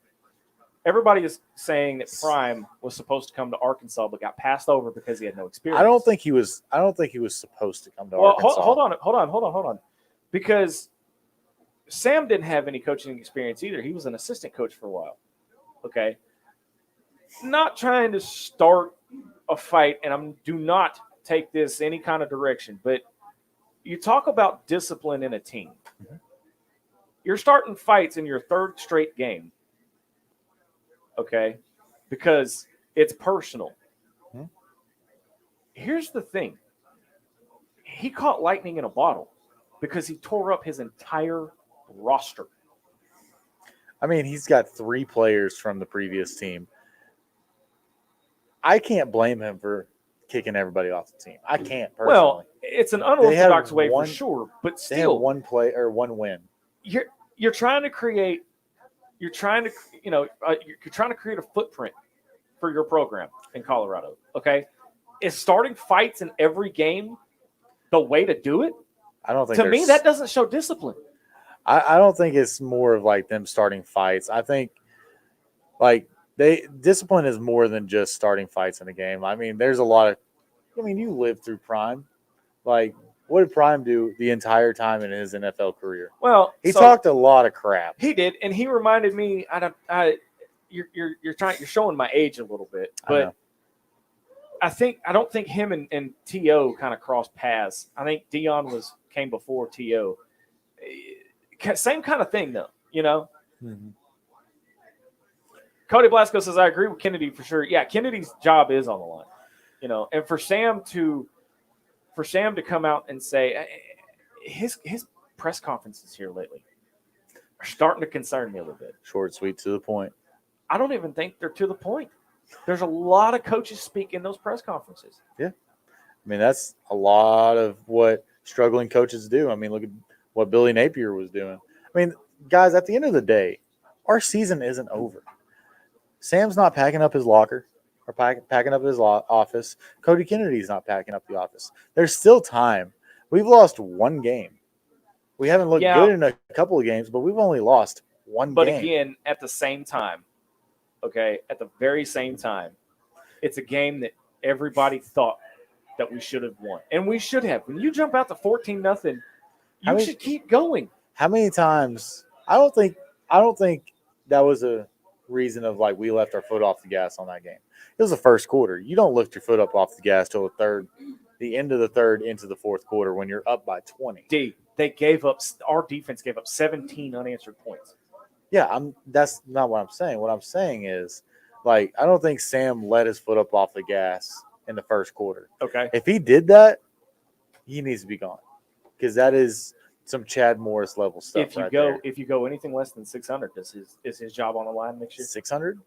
everybody is saying that Prime was supposed to come to Arkansas, but got passed over because he had no experience. I don't think he was supposed to come to Arkansas. Hold on, because Sam didn't have any coaching experience either. He was an assistant coach for a while. Okay, not trying to start a fight, and do not take this any kind of direction, but you talk about discipline in a team. Mm-hmm. You're starting fights in your 3rd straight game, okay, because it's personal. Mm-hmm. Here's the thing. He caught lightning in a bottle because he tore up his entire roster. I mean, he's got 3 players from the previous team. I can't blame him for kicking everybody off the team. I can't personally. Well, it's an unorthodox way for sure, but still, they have one win. You're trying to create. You're trying to create a footprint for your program in Colorado. Okay, is starting fights in every game the way to do it? I don't think. To me, that doesn't show discipline. I don't think it's more of like them starting fights. I think like. Discipline is more than just starting fights in a game. I mean, there's a lot of – I mean, you lived through Prime. Like, what did Prime do the entire time in his NFL career? Well, he talked a lot of crap. He did, and he reminded me you're showing my age a little bit, but I don't think him and T.O. kind of crossed paths. I think Dion came before T.O. Same kind of thing, though, you know? Mm-hmm. Cody Blasco says, I agree with Kennedy for sure. Yeah, Kennedy's job is on the line, you know. And for Sam to come out and say his press conferences here lately are starting to concern me a little bit. Short, sweet, to the point. I don't even think they're to the point. There's a lot of coaches speak in those press conferences. Yeah. I mean, that's a lot of what struggling coaches do. I mean, look at what Billy Napier was doing. I mean, guys, at the end of the day, our season isn't over. Sam's not packing up his locker or packing up his office. Cody Kennedy's not packing up the office. There's still time. We've lost 1 game. We haven't looked good in a couple of games, but we've only lost 1 game. But again, at the same time, okay, at the very same time, it's a game that everybody thought that we should have won. And we should have. When you jump out to 14-0, you should keep going. How many times? I don't think that was a reason of like we left our foot off the gas on that game. It was the first quarter. You don't lift your foot up off the gas till the end of the third into the fourth quarter when you're up by 20. Our defense gave up 17 unanswered points. Yeah, that's not what I'm saying. What I'm saying is, like, I don't think Sam let his foot up off the gas in the first quarter. Okay. If he did that, he needs to be gone because that is some Chad Morris level stuff. If you go anything less than 600, is his job on the line next year? 600?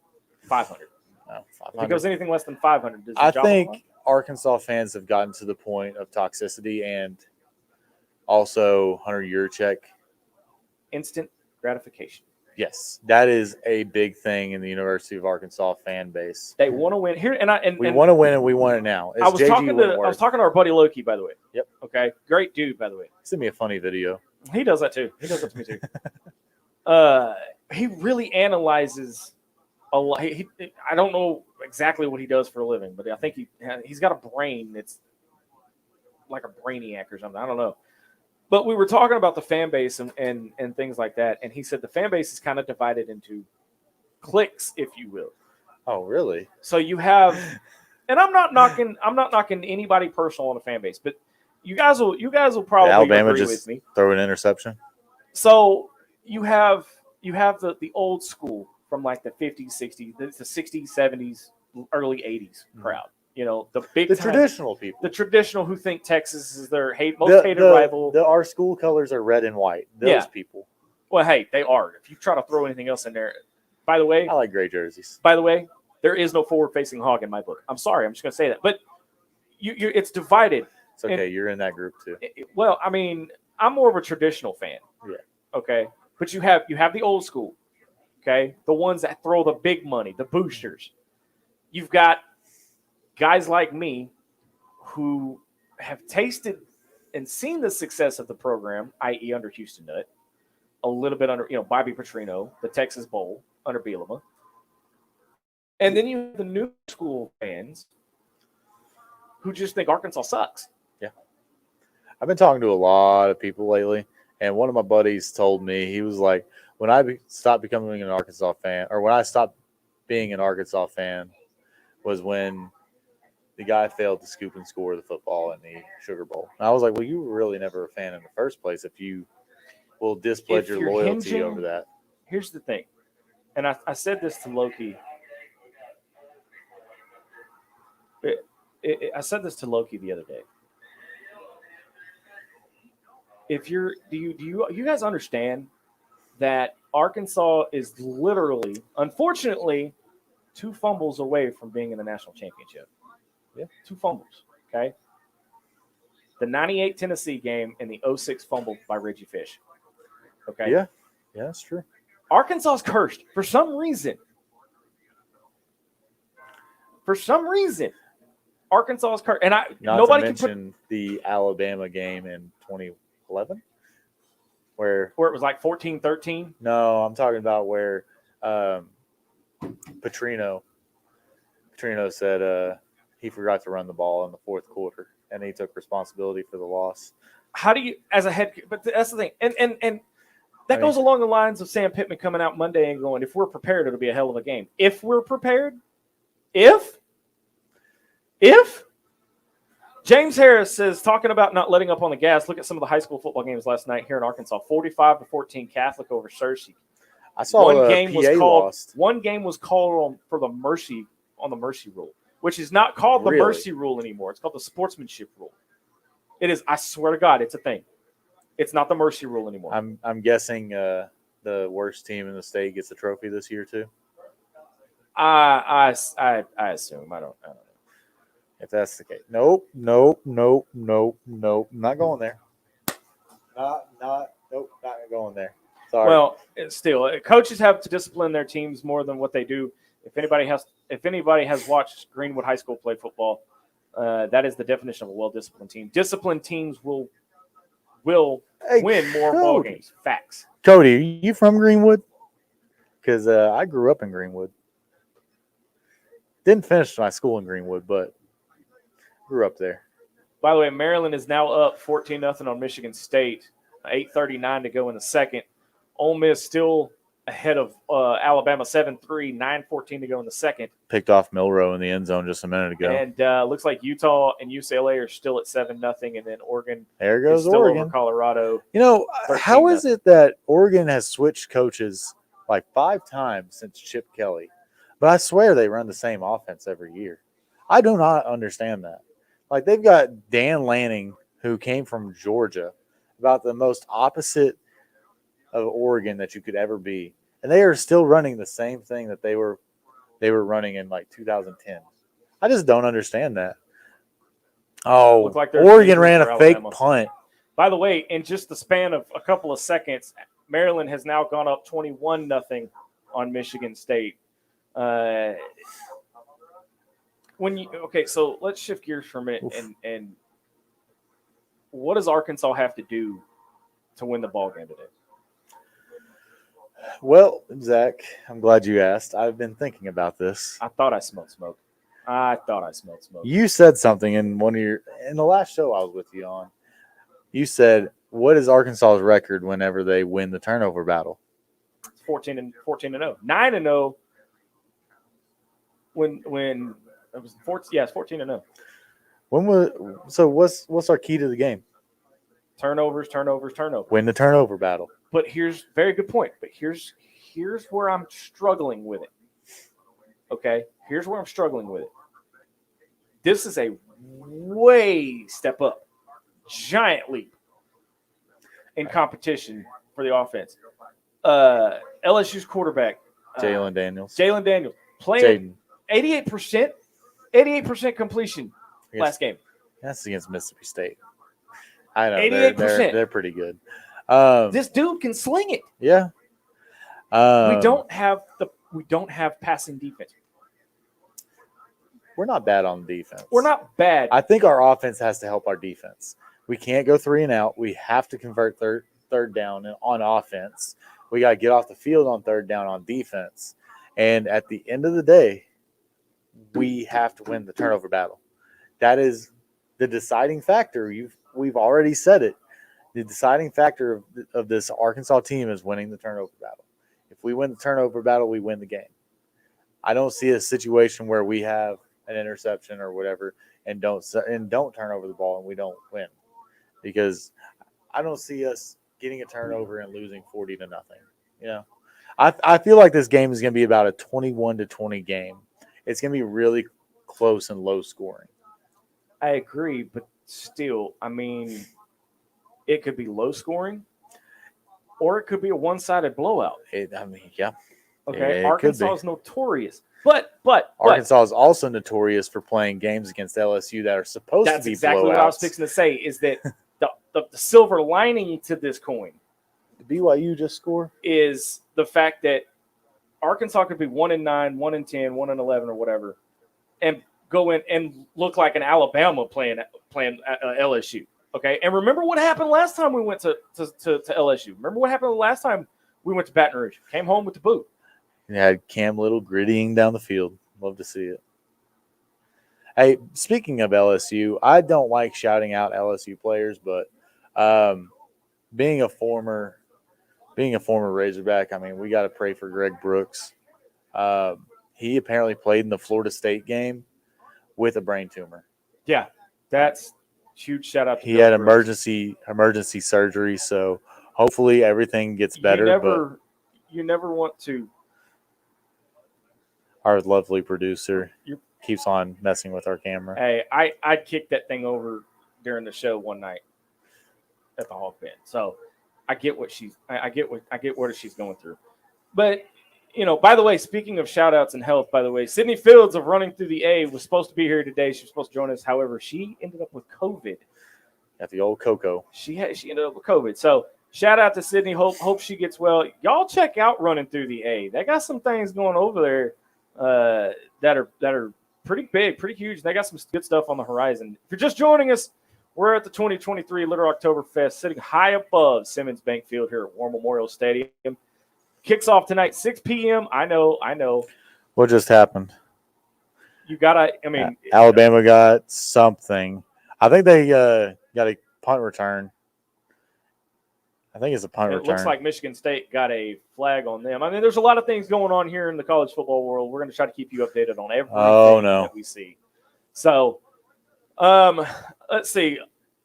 500. No, If it 500. goes anything less than 500, does the I job apply? think Arkansas fans have gotten to the point of toxicity and also Hunter Yurchek. Instant gratification. Yes, that is a big thing in the University of Arkansas fan base. They want to win here, We want to win, and we want it now. I was talking to our buddy Loki, by the way. Yep. Okay, great dude, by the way. Send me a funny video. He does that too. He does that to me too. He really analyzes a lot. I don't know exactly what he does for a living, but I think he's got a brain that's like a brainiac or something. I don't know. But we were talking about the fan base and things like that, and he said the fan base is kind of divided into cliques, if you will. Oh, really? So you have, and I'm not knocking anybody personal on the fan base, but you guys will probably Alabama agree just with me. throw an interception. So you have the old school from like the 50s, 60s, the 60s, 70s, early 80s crowd. You know, the Traditional people. The traditional who think Texas is their most hated rival. Our school colors are red and white. Those people. Well, hey, they are. If you try to throw anything else in there, by the way, I like gray jerseys. By the way, there is no forward-facing Hawg in my book. I'm sorry, I'm just going to say that. But it's divided. It's okay. You're in that group too. Well, I mean, I'm more of a traditional fan. Yeah. Okay. But you have the old school. Okay. The ones that throw the big money, the boosters. You've got guys like me who have tasted and seen the success of the program, i.e. under Houston Nutt, a little bit under, Bobby Petrino, the Texas Bowl under Bielema. And then you have the new school fans who just think Arkansas sucks. Yeah. I've been talking to a lot of people lately, and one of my buddies told me, he was like, when I stopped becoming an Arkansas fan, or when I stopped being an Arkansas fan, was when the guy failed to scoop and score the football in the Sugar Bowl. And I was like, well, you were really never a fan in the first place if you will displedge your loyalty over that. Here's the thing, and I said this to Loki. I said this to Loki the other day. Do you guys understand that Arkansas is literally, unfortunately, 2 fumbles away from being in the national championship? Yeah, 2 fumbles. Okay. The 98 Tennessee game and the 06 fumble by Reggie Fish. Okay. Yeah, that's true. Arkansas's cursed for some reason. Arkansas's cursed, and nobody to mention the Alabama game in 2011, where it was like 14-13. No, I'm talking about where Petrino said he forgot to run the ball in the fourth quarter, and he took responsibility for the loss. How do you, as a head? But that's the thing, and that goes along the lines of Sam Pittman coming out Monday and going, "If we're prepared, it'll be a hell of a game." If we're prepared, if James Harris says, talking about not letting up on the gas, look at some of the high school football games last night here in Arkansas. 45-14 Catholic over Searcy. I saw one game PA was called. lost. One game was called on the mercy rule, which is not called the mercy rule anymore. It's called the sportsmanship rule. It is. I swear to God, it's a thing. It's not the mercy rule anymore. I'm guessing the worst team in the state gets a trophy this year too. I assume. I don't know. If that's the case, nope. Not going there. Not going there. Sorry. Well, still, coaches have to discipline their teams more than what they do. If anybody has watched Greenwood High School play football, that is the definition of a well-disciplined team. Disciplined teams will win more ball games. Facts. Cody, are you from Greenwood? Because I grew up in Greenwood. Didn't finish my school in Greenwood, but grew up there. By the way, Maryland is now up 14-0 on Michigan State. 8:39 to go in the second. Ole Miss still ahead of Alabama 7-3. 9:14 to go in the second. Picked off Milroe in the end zone just a minute ago. And looks like Utah and UCLA are still at 7-0, and then Oregon there goes is still Oregon over Colorado. You know, how is it that Oregon has switched coaches like 5 times since Chip Kelly? But I swear they run the same offense every year. I do not understand that. Like, they've got Dan Lanning, who came from Georgia, about the most opposite of Oregon that you could ever be. And they are still running the same thing that they were they were running in like 2010. I just don't understand that. Oh, Looked like there's Oregon injury ran for a fake Alabama. punt. By the way, in just the span of a couple of seconds, Maryland has now gone up 21-0 on Michigan State. So let's shift gears for a minute. And what does Arkansas have to do to win the ball game today? Well, Zach, I'm glad you asked. I've been thinking about this. I thought I smelled smoke. You said something in in the last show I was with you on. You said, "What is Arkansas's record whenever they win the turnover battle?" It's 14-0, 9-0. When it was 14, it's 14-0. What's our key to the game? Turnovers. Win the turnover battle. But here's very good point. But here's where I'm struggling with it. Okay, here's where I'm struggling with it. This is a way step up, giant leap in competition for the offense. LSU's quarterback, Jalen Daniels, playing 88% completion last game. That's against Mississippi State. I know 88%. They're pretty good. This dude can sling it. Yeah. We don't have passing defense. We're not bad on defense. We're not bad. I think our offense has to help our defense. We can't go 3 and out. We have to convert third down on offense. We got to get off the field on third down on defense. And at the end of the day, we have to win the turnover battle. That is the deciding factor. We've already said it. The deciding factor of this Arkansas team is winning the turnover battle. If we win the turnover battle, we win the game. I don't see a situation where we have an interception or whatever and don't turn over the ball and we don't win, because I don't see us getting a turnover and losing 40-0. You know, I feel like this game is going to be about a 21-20 game. It's going to be really close and low scoring. I agree, but still, I mean, it could be low scoring, or it could be a one-sided blowout. Yeah. Okay, it Arkansas is notorious, but Arkansas is also notorious for playing games against LSU that are supposed to be blowouts. That's exactly what I was fixing to say. Is that the silver lining to this coin? The BYU just score is the fact that Arkansas could be 1-9, 1-10, 1-11, or whatever, and go in and look like an Alabama playing LSU. Okay, and remember what happened last time we went to LSU. Remember what happened last time we went to Baton Rouge. Came home with the boot. You had Cam Little grittying down the field. Love to see it. Hey, speaking of LSU, I don't like shouting out LSU players, but being a former Razorback, I mean, we got to pray for Greg Brooks. He apparently played in the Florida State game with a brain tumor. Yeah, that's huge shout out to He Bill had Brooks. emergency surgery, so hopefully everything gets better. You never want to. Our lovely producer keeps on messing with our camera. Hey, I'd kick that thing over during the show one night at the Hawg pen. So I get what she's going through. But by the way, speaking of shout outs and health, by the way, Sydney Fields of Running Through the A was supposed to be here today. She was supposed to join us. However, she ended up with COVID. At the old Coco. She ended up with COVID. So shout out to Sydney. Hope she gets well. Y'all check out Running Through the A. They got some things going over there that are pretty big, pretty huge. They got some good stuff on the horizon. If you're just joining us, we're at the 2023 Little Rocktoberfest, sitting high above Simmons Bank Field here at War Memorial Stadium. Kicks off tonight, 6 p.m. I know. What just happened? Alabama got something. I think they got a punt return. I think it's a punt return. It looks like Michigan State got a flag on them. I mean, there's a lot of things going on here in the college football world. We're going to try to keep you updated on everything that we see. So, let's see.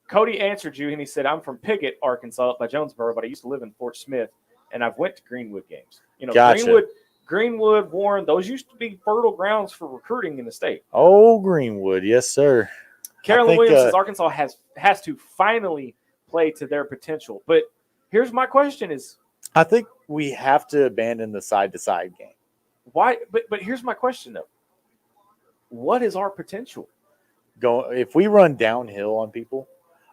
Cody answered you, and he said, "I'm from Piggott, Arkansas, by Jonesboro, but I used to live in Fort Smith, and I've went to Greenwood games. Gotcha. Greenwood, Warren, those used to be fertile grounds for recruiting in the state." Oh, Greenwood, yes, sir. Carolyn Williams says Arkansas has to finally play to their potential. But here's my question: I think we have to abandon the side-to-side game. Why? But here's my question though. What is our potential? If we run downhill on people,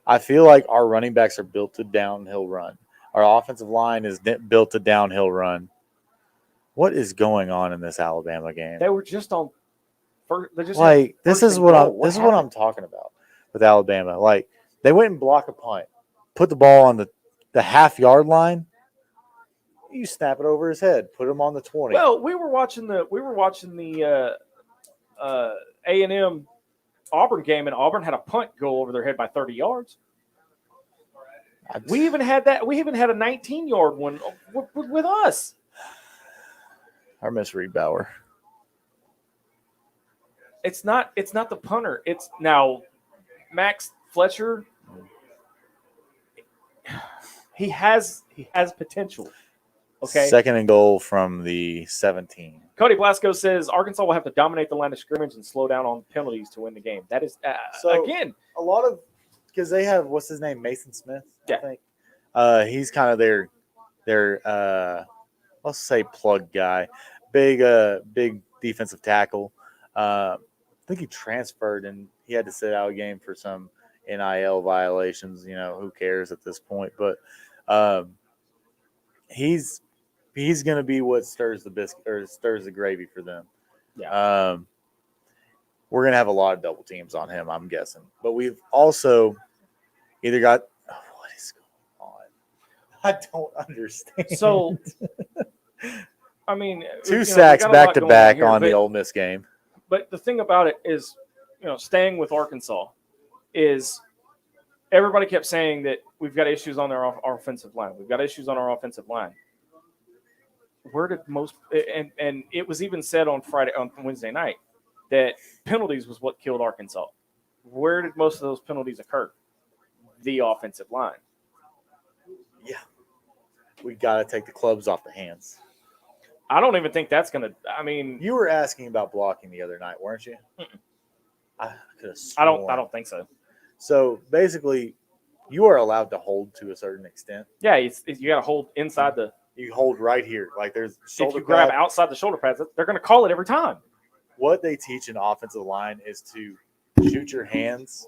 I feel like our running backs are built to downhill run. Our offensive line is built to downhill run. What is going on in this Alabama game? They were just on. They just Like this is what I'm I'm talking about with Alabama. Like they went and blocked a punt, put the ball on the half-yard line. You snap it over his head, put him on the 20. Well, we were watching the A&M Auburn game, and Auburn had a punt go over their head by 30 yards. We even had that. We even had a 19-yard one with us. I miss Reed Bauer. It's not the punter. It's now Max Fletcher. He has potential. Okay. 2nd and goal from the 17. Cody Blasco says Arkansas will have to dominate the line of scrimmage and slow down on penalties to win the game. That is again a lot of because they have what's his name, Mason Smith. Yeah. I think he's kind of their let's say plug guy, big defensive tackle. I think he transferred and he had to sit out a game for some NIL violations. You know, who cares at this point? But he's going to be what stirs the biscuit or stirs the gravy for them. Yeah. We're going to have a lot of double teams on him, I'm guessing. But we've also either got what is going on? I don't understand. So, I mean, 2 sacks back to back on the Ole Miss game. But the thing about it is, staying with Arkansas is everybody kept saying that we've got issues on our offensive line. We've got issues on our offensive line. Where did most and it was even said on Wednesday night that penalties was what killed Arkansas. Where did most of those penalties occur? The offensive line. Yeah. We got to take the clubs off the hands. I don't even think that's going to – I mean – You were asking about blocking the other night, weren't you? I could have I don't think so. So, basically, you are allowed to hold to a certain extent. Yeah, you got to hold inside the – You hold right here. Like there's shoulder if you grab pad. outside the shoulder pads, they're going to call it every time. What they teach in offensive line is to shoot your hands,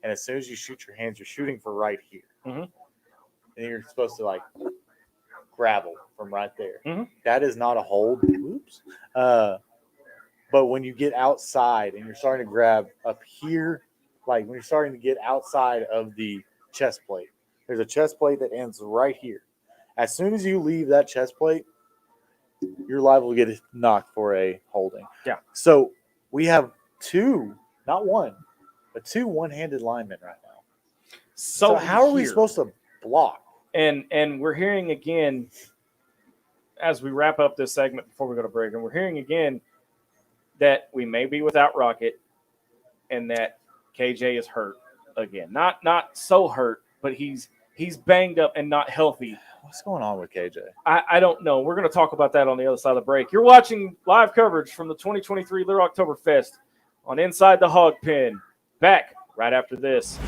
and as soon as you shoot your hands, you're shooting for right here. Mm-hmm. And you're supposed to, like, gravel from right there. Mm-hmm. That is not a hold. Oops. But when you get outside and you're starting to grab up here, like when you're starting to get outside of the chest plate, there's a chest plate that ends right here. As soon as you leave that chest plate, you're liable to get knocked for a holding. Yeah. So we have 2, not 1, but 2 one-handed linemen right now. So how are we supposed to block? And we're hearing again, as we wrap up this segment before we go to break, and we're hearing again that we may be without Rocket and that KJ is hurt again. Not so hurt, but he's banged up and not healthy. What's going on with KJ? I don't know. We're going to talk about that on the other side of the break. You're watching live coverage from the 2023 Little Rocktoberfest on Inside the Hawg Pen. Back right after this.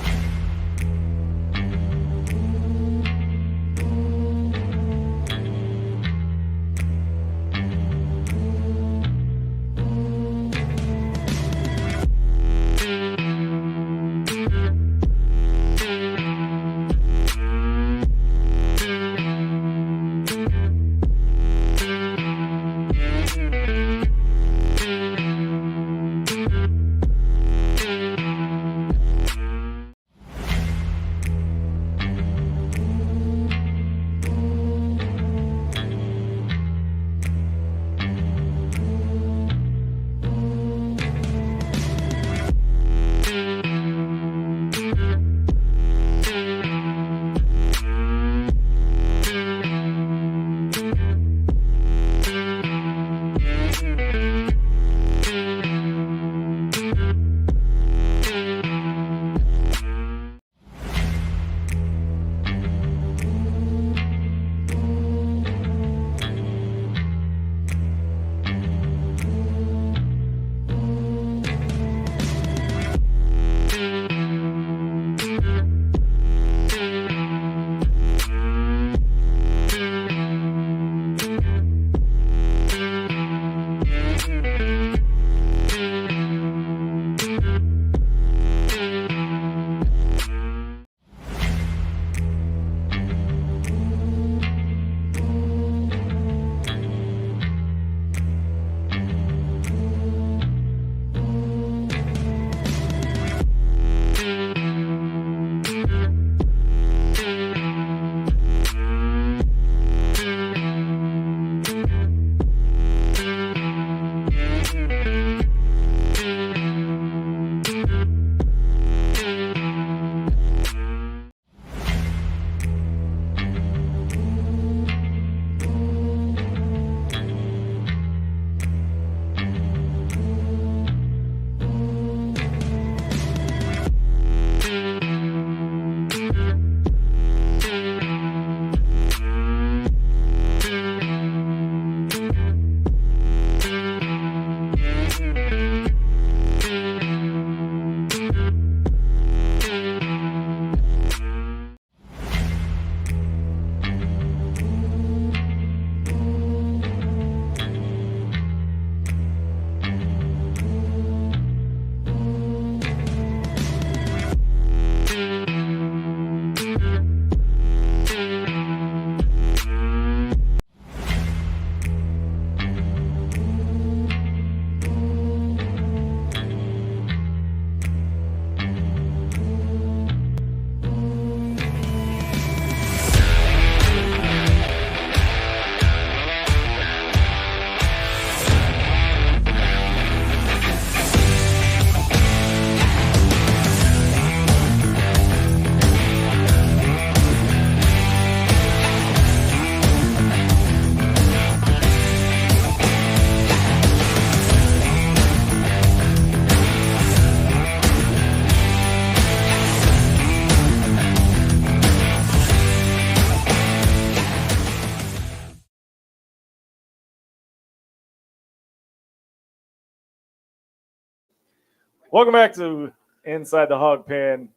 Welcome back to Inside the Hog Pen,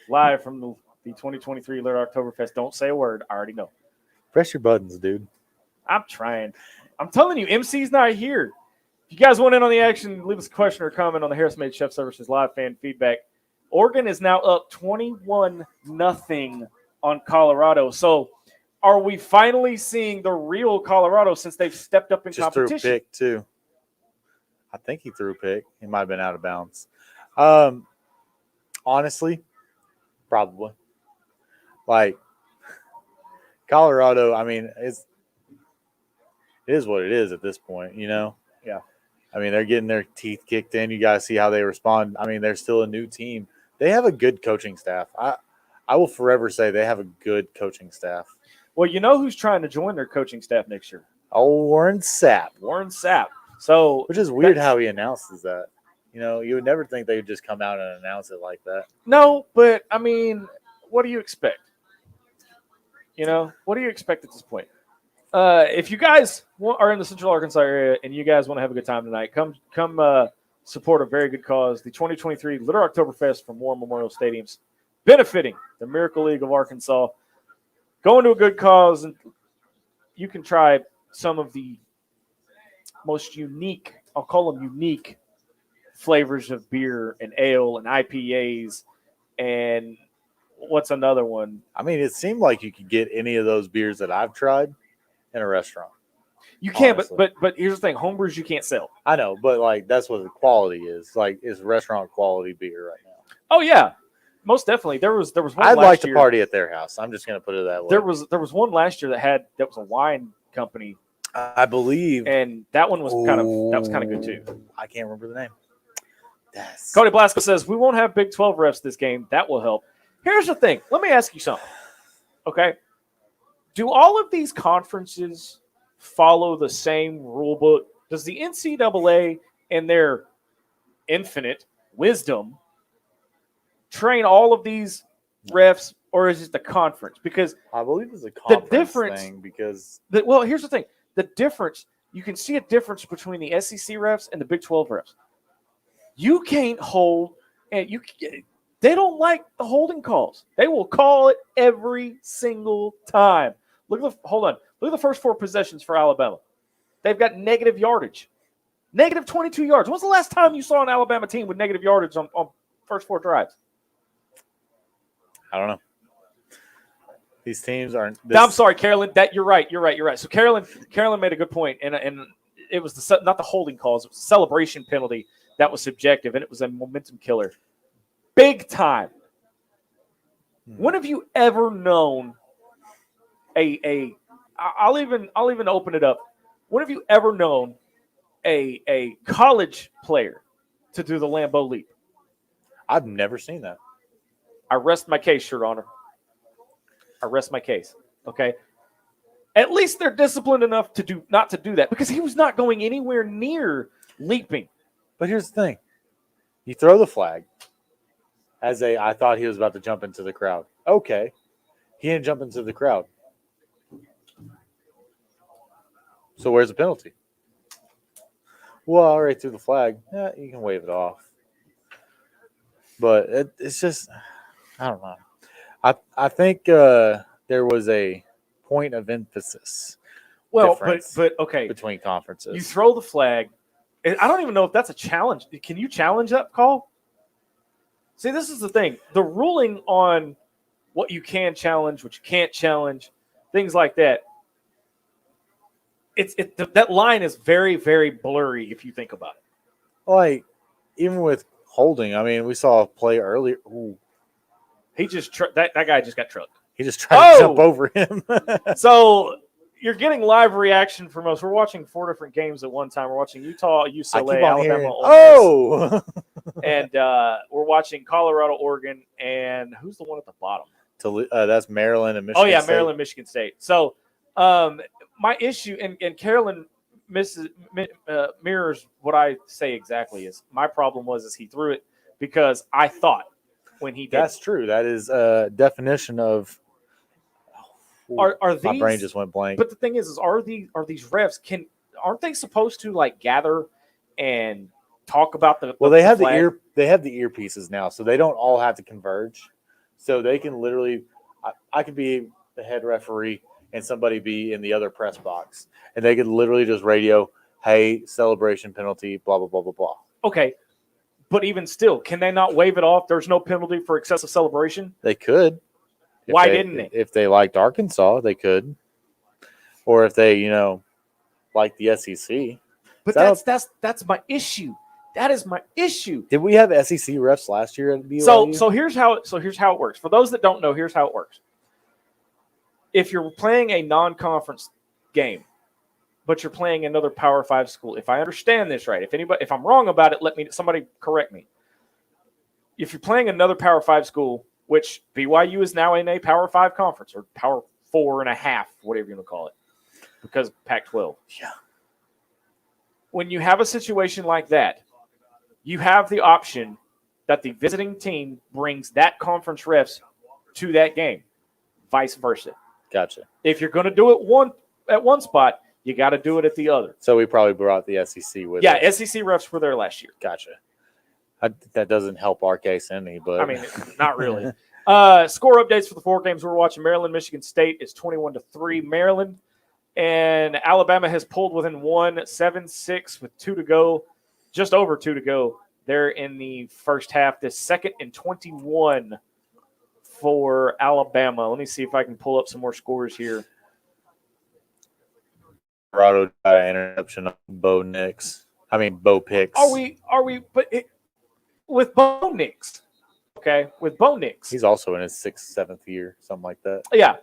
live from the 2023 Little Rocktoberfest. Don't say a word. I already know. Press your buttons, dude. I'm trying. I'm telling you, MC's not here. If you guys want in on the action, leave us a question or comment on the Harris Made Chef Services live fan feedback. Oregon is now up 21-0 on Colorado. So are we finally seeing the real Colorado since they've stepped up in Just threw a competition? pick, too. I think he threw a pick. He might have been out of bounds. Honestly, probably. Like, Colorado, I mean, it is what it is at this point, you know? Yeah. I mean, they're getting their teeth kicked in. You guys see how they respond. I mean, they're still a new team. They have a good coaching staff. I will forever say they have a good coaching staff. Well, you know who's trying to join their coaching staff next year? Oh, Warren Sapp. Warren Sapp. So, which is weird how he announces that. You know, you would never think they would just come out and announce it like that. No, but, I mean, what do you expect? You know, what do you expect at this point? If you guys are in the Central Arkansas area and you guys want to have a good time tonight, come support a very good cause. The 2023 Little Rocktoberfest from War Memorial Stadiums, benefiting the Miracle League of Arkansas. Going to a good cause, and you can try some of the most unique, I'll call them unique, flavors of beer and ale and IPAs and what's another one? I mean, it seemed like you could get any of those beers that I've tried in a restaurant. You can, honestly. but here's the thing: homebrews you can't sell. I know, but like that's what the quality is. Like it's restaurant quality beer right now. Oh yeah, most definitely. There was one. I'd last like to year, party at their house. I'm just gonna put it that way. There was one last year that was a wine company, I believe, and that one was kind of good too. I can't remember the name. Yes. Cody Blasco says we won't have Big 12 refs this game. That will help. Here's the thing. Let me ask you something. Okay. Do all of these conferences follow the same rule book? Does the NCAA in their infinite wisdom train all of these refs, or is it the conference? Because I believe it's a conference difference thing because well, here's the thing. The difference, you can see a difference between the SEC refs and the Big 12 refs. You can't hold, and they don't like the holding calls. They will call it every single time. Hold on. Look at the first 4 possessions for Alabama. They've got negative yardage. Negative 22 yards. When's the last time you saw an Alabama team with negative yardage on first 4 drives? I don't know. These teams aren't. I'm sorry, Carolyn. You're right. So Carolyn made a good point, and it was not the holding calls. It was a celebration penalty that was subjective, and it was a momentum killer, big time. When have you ever known I'll even open it up. When have you ever known a college player to do the Lambeau leap? I've never seen that. I rest my case, Your Honor. I rest my case. Okay. At least they're disciplined enough not to do that, because he was not going anywhere near leaping. But here's the thing. You throw the flag I thought he was about to jump into the crowd. Okay. He didn't jump into the crowd. So where's the penalty? Well, I already threw the flag. Yeah, you can wave it off. But it's just, I don't know. I think there was a point of emphasis. Well, but okay. Between conferences. You throw the flag. I don't even know if that's a challenge. Can you challenge that call? See, this is the thing. The ruling on what you can challenge, what you can't challenge, things like that, that line is very, very blurry if you think about it. Like, even with holding, I mean, we saw a play earlier. Ooh. He just that guy just got trucked. He just tried to jump over him. So you're getting live reaction from us. We're watching 4 different games at one time. We're watching Utah, UCLA, Alabama, Ole Miss. And we're watching Colorado, Oregon, and who's the one at the bottom? That's Maryland and Michigan. Oh yeah, State. Maryland, Michigan State. So my issue, and Carolyn mirrors what I say exactly, is my problem is he threw it because I thought when he did. That's true. That is a definition of. Are these, my brain just went blank. But the thing is are these refs aren't they supposed to like gather and talk about the Well, they have flag? they have the earpieces now, so they don't all have to converge. So they can literally, I could be the head referee and somebody be in the other press box, and they could literally just radio, "Hey, celebration penalty, blah blah blah blah blah." Okay, but even still, can they not wave it off? There's no penalty for excessive celebration. They could. Why didn't they? If they liked Arkansas, they could. Or if they, like the SEC. But that's my issue. That is my issue. Did we have SEC refs last year at BYU? So here's how it works. For those that don't know, here's how it works. If you're playing a non-conference game, but you're playing another Power 5 school, if I understand this right, if I'm wrong about it, somebody correct me. If you're playing another Power 5 school, which BYU is now in a Power 5 conference or Power 4.5, whatever you want to call it, because Pac-12. Yeah. When you have a situation like that, you have the option that the visiting team brings that conference refs to that game, vice versa. Gotcha. If you're going to do it at one spot, you got to do it at the other. So we probably brought the SEC with us. Yeah, SEC refs were there last year. Gotcha. That doesn't help our case any, but I mean, not really. Score updates for the 4 games we're watching. Maryland, Michigan State is 21-3. Maryland, and Alabama has pulled within 1, 7-6 with 2 to go, just over 2 to go. They're in the first half. The 2nd and 21 for Alabama. Let me see if I can pull up some more scores here. Colorado got an interception on Bo Picks. Are we? But with Bo Nix, okay, with Bo Nix, He's also in his 6th, 7th year, something like that. yeah.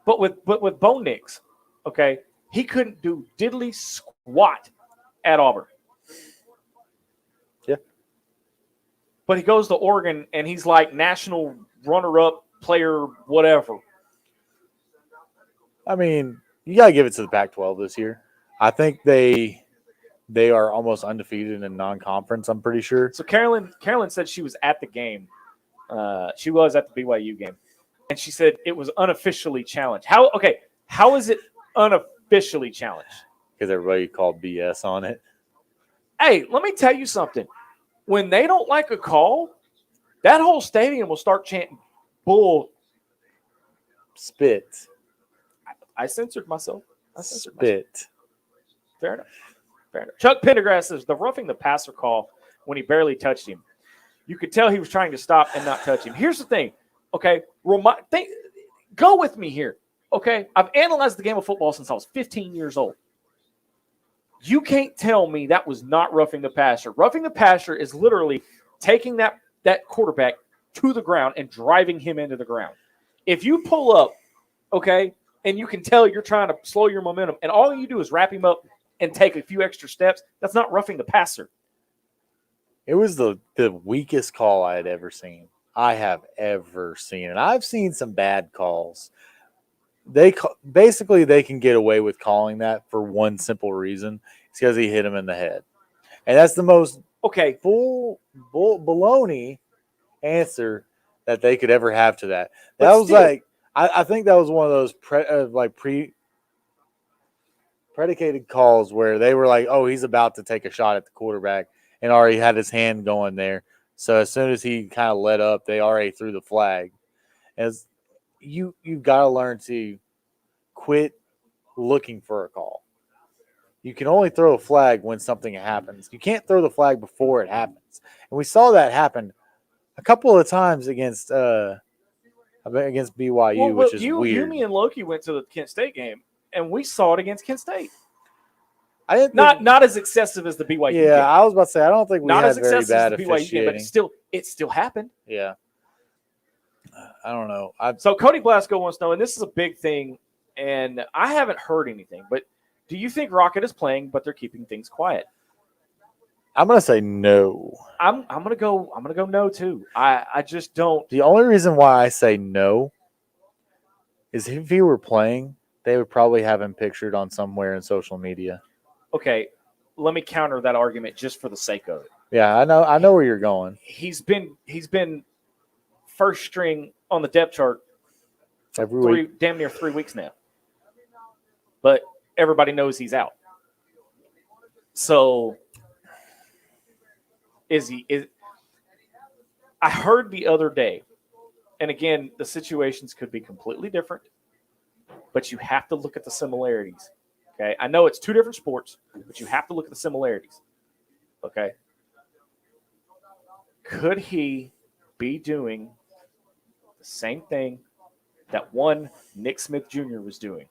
But with Bo Nix, okay, he couldn't do diddly squat at Auburn. Yeah. But he goes to Oregon and he's like national runner-up player, whatever. I mean, you got to give it to the Pac-12 this year. I think they are almost undefeated in non-conference, I'm pretty sure. So Carolyn said she was at the game. She was at the BYU game. And she said it was unofficially challenged. How is it unofficially challenged? Because everybody called BS on it. Hey, let me tell you something. When they don't like a call, that whole stadium will start chanting bull. Spit. I censored myself. Spit. Fair enough. Chuck Pendergrass says the roughing the passer call when he barely touched him. You could tell he was trying to stop and not touch him. Here's the thing. Okay, go with me here. Okay, I've analyzed the game of football since I was 15 years old. You can't tell me that was not roughing the passer. Roughing the passer is literally taking that quarterback to the ground and driving him into the ground. If you pull up, okay, and you can tell you're trying to slow your momentum, and all you do is wrap him up and take a few extra steps, that's not roughing the passer. It was the weakest call I had ever seen. I have ever seen. And I've seen some bad calls. They can get away with calling that for one simple reason. It's because he hit him in the head. And that's the most baloney answer that they could ever have to that. That was still, I think that was one of those predicated calls where they were like, oh, he's about to take a shot at the quarterback and already had his hand going there. So as soon as he kind of let up, they already threw the flag. As you've got to learn to quit looking for a call. You can only throw a flag when something happens. You can't throw the flag before it happens. And we saw that happen a couple of times against BYU, which is weird. You, me, and Loki went to the Kent State game, and we saw it against Kent State. I didn't not as excessive as the BYU game. Yeah, I was about to say, I don't think we not had as excessive very bad as the BYU game, but it still happened. Yeah. I don't know. So Cody Blasco wants to know, and this is a big thing, and I haven't heard anything, but do you think Rocket is playing, but they're keeping things quiet? I'm gonna say no. I'm gonna go no too. I just don't. The only reason why I say no is if he were playing, they would probably have him pictured on somewhere in social media. Okay, let me counter that argument just for the sake of it. Yeah, I know where you're going. He's been first string on the depth chart every week, damn near 3 weeks now. But everybody knows he's out. So Is he? I heard the other day, and again, the situations could be completely different, but you have to look at the similarities. Okay, I know it's two different sports, but you have to look at the similarities. Okay, could he be doing the same thing that one Nick Smith Jr. was doing?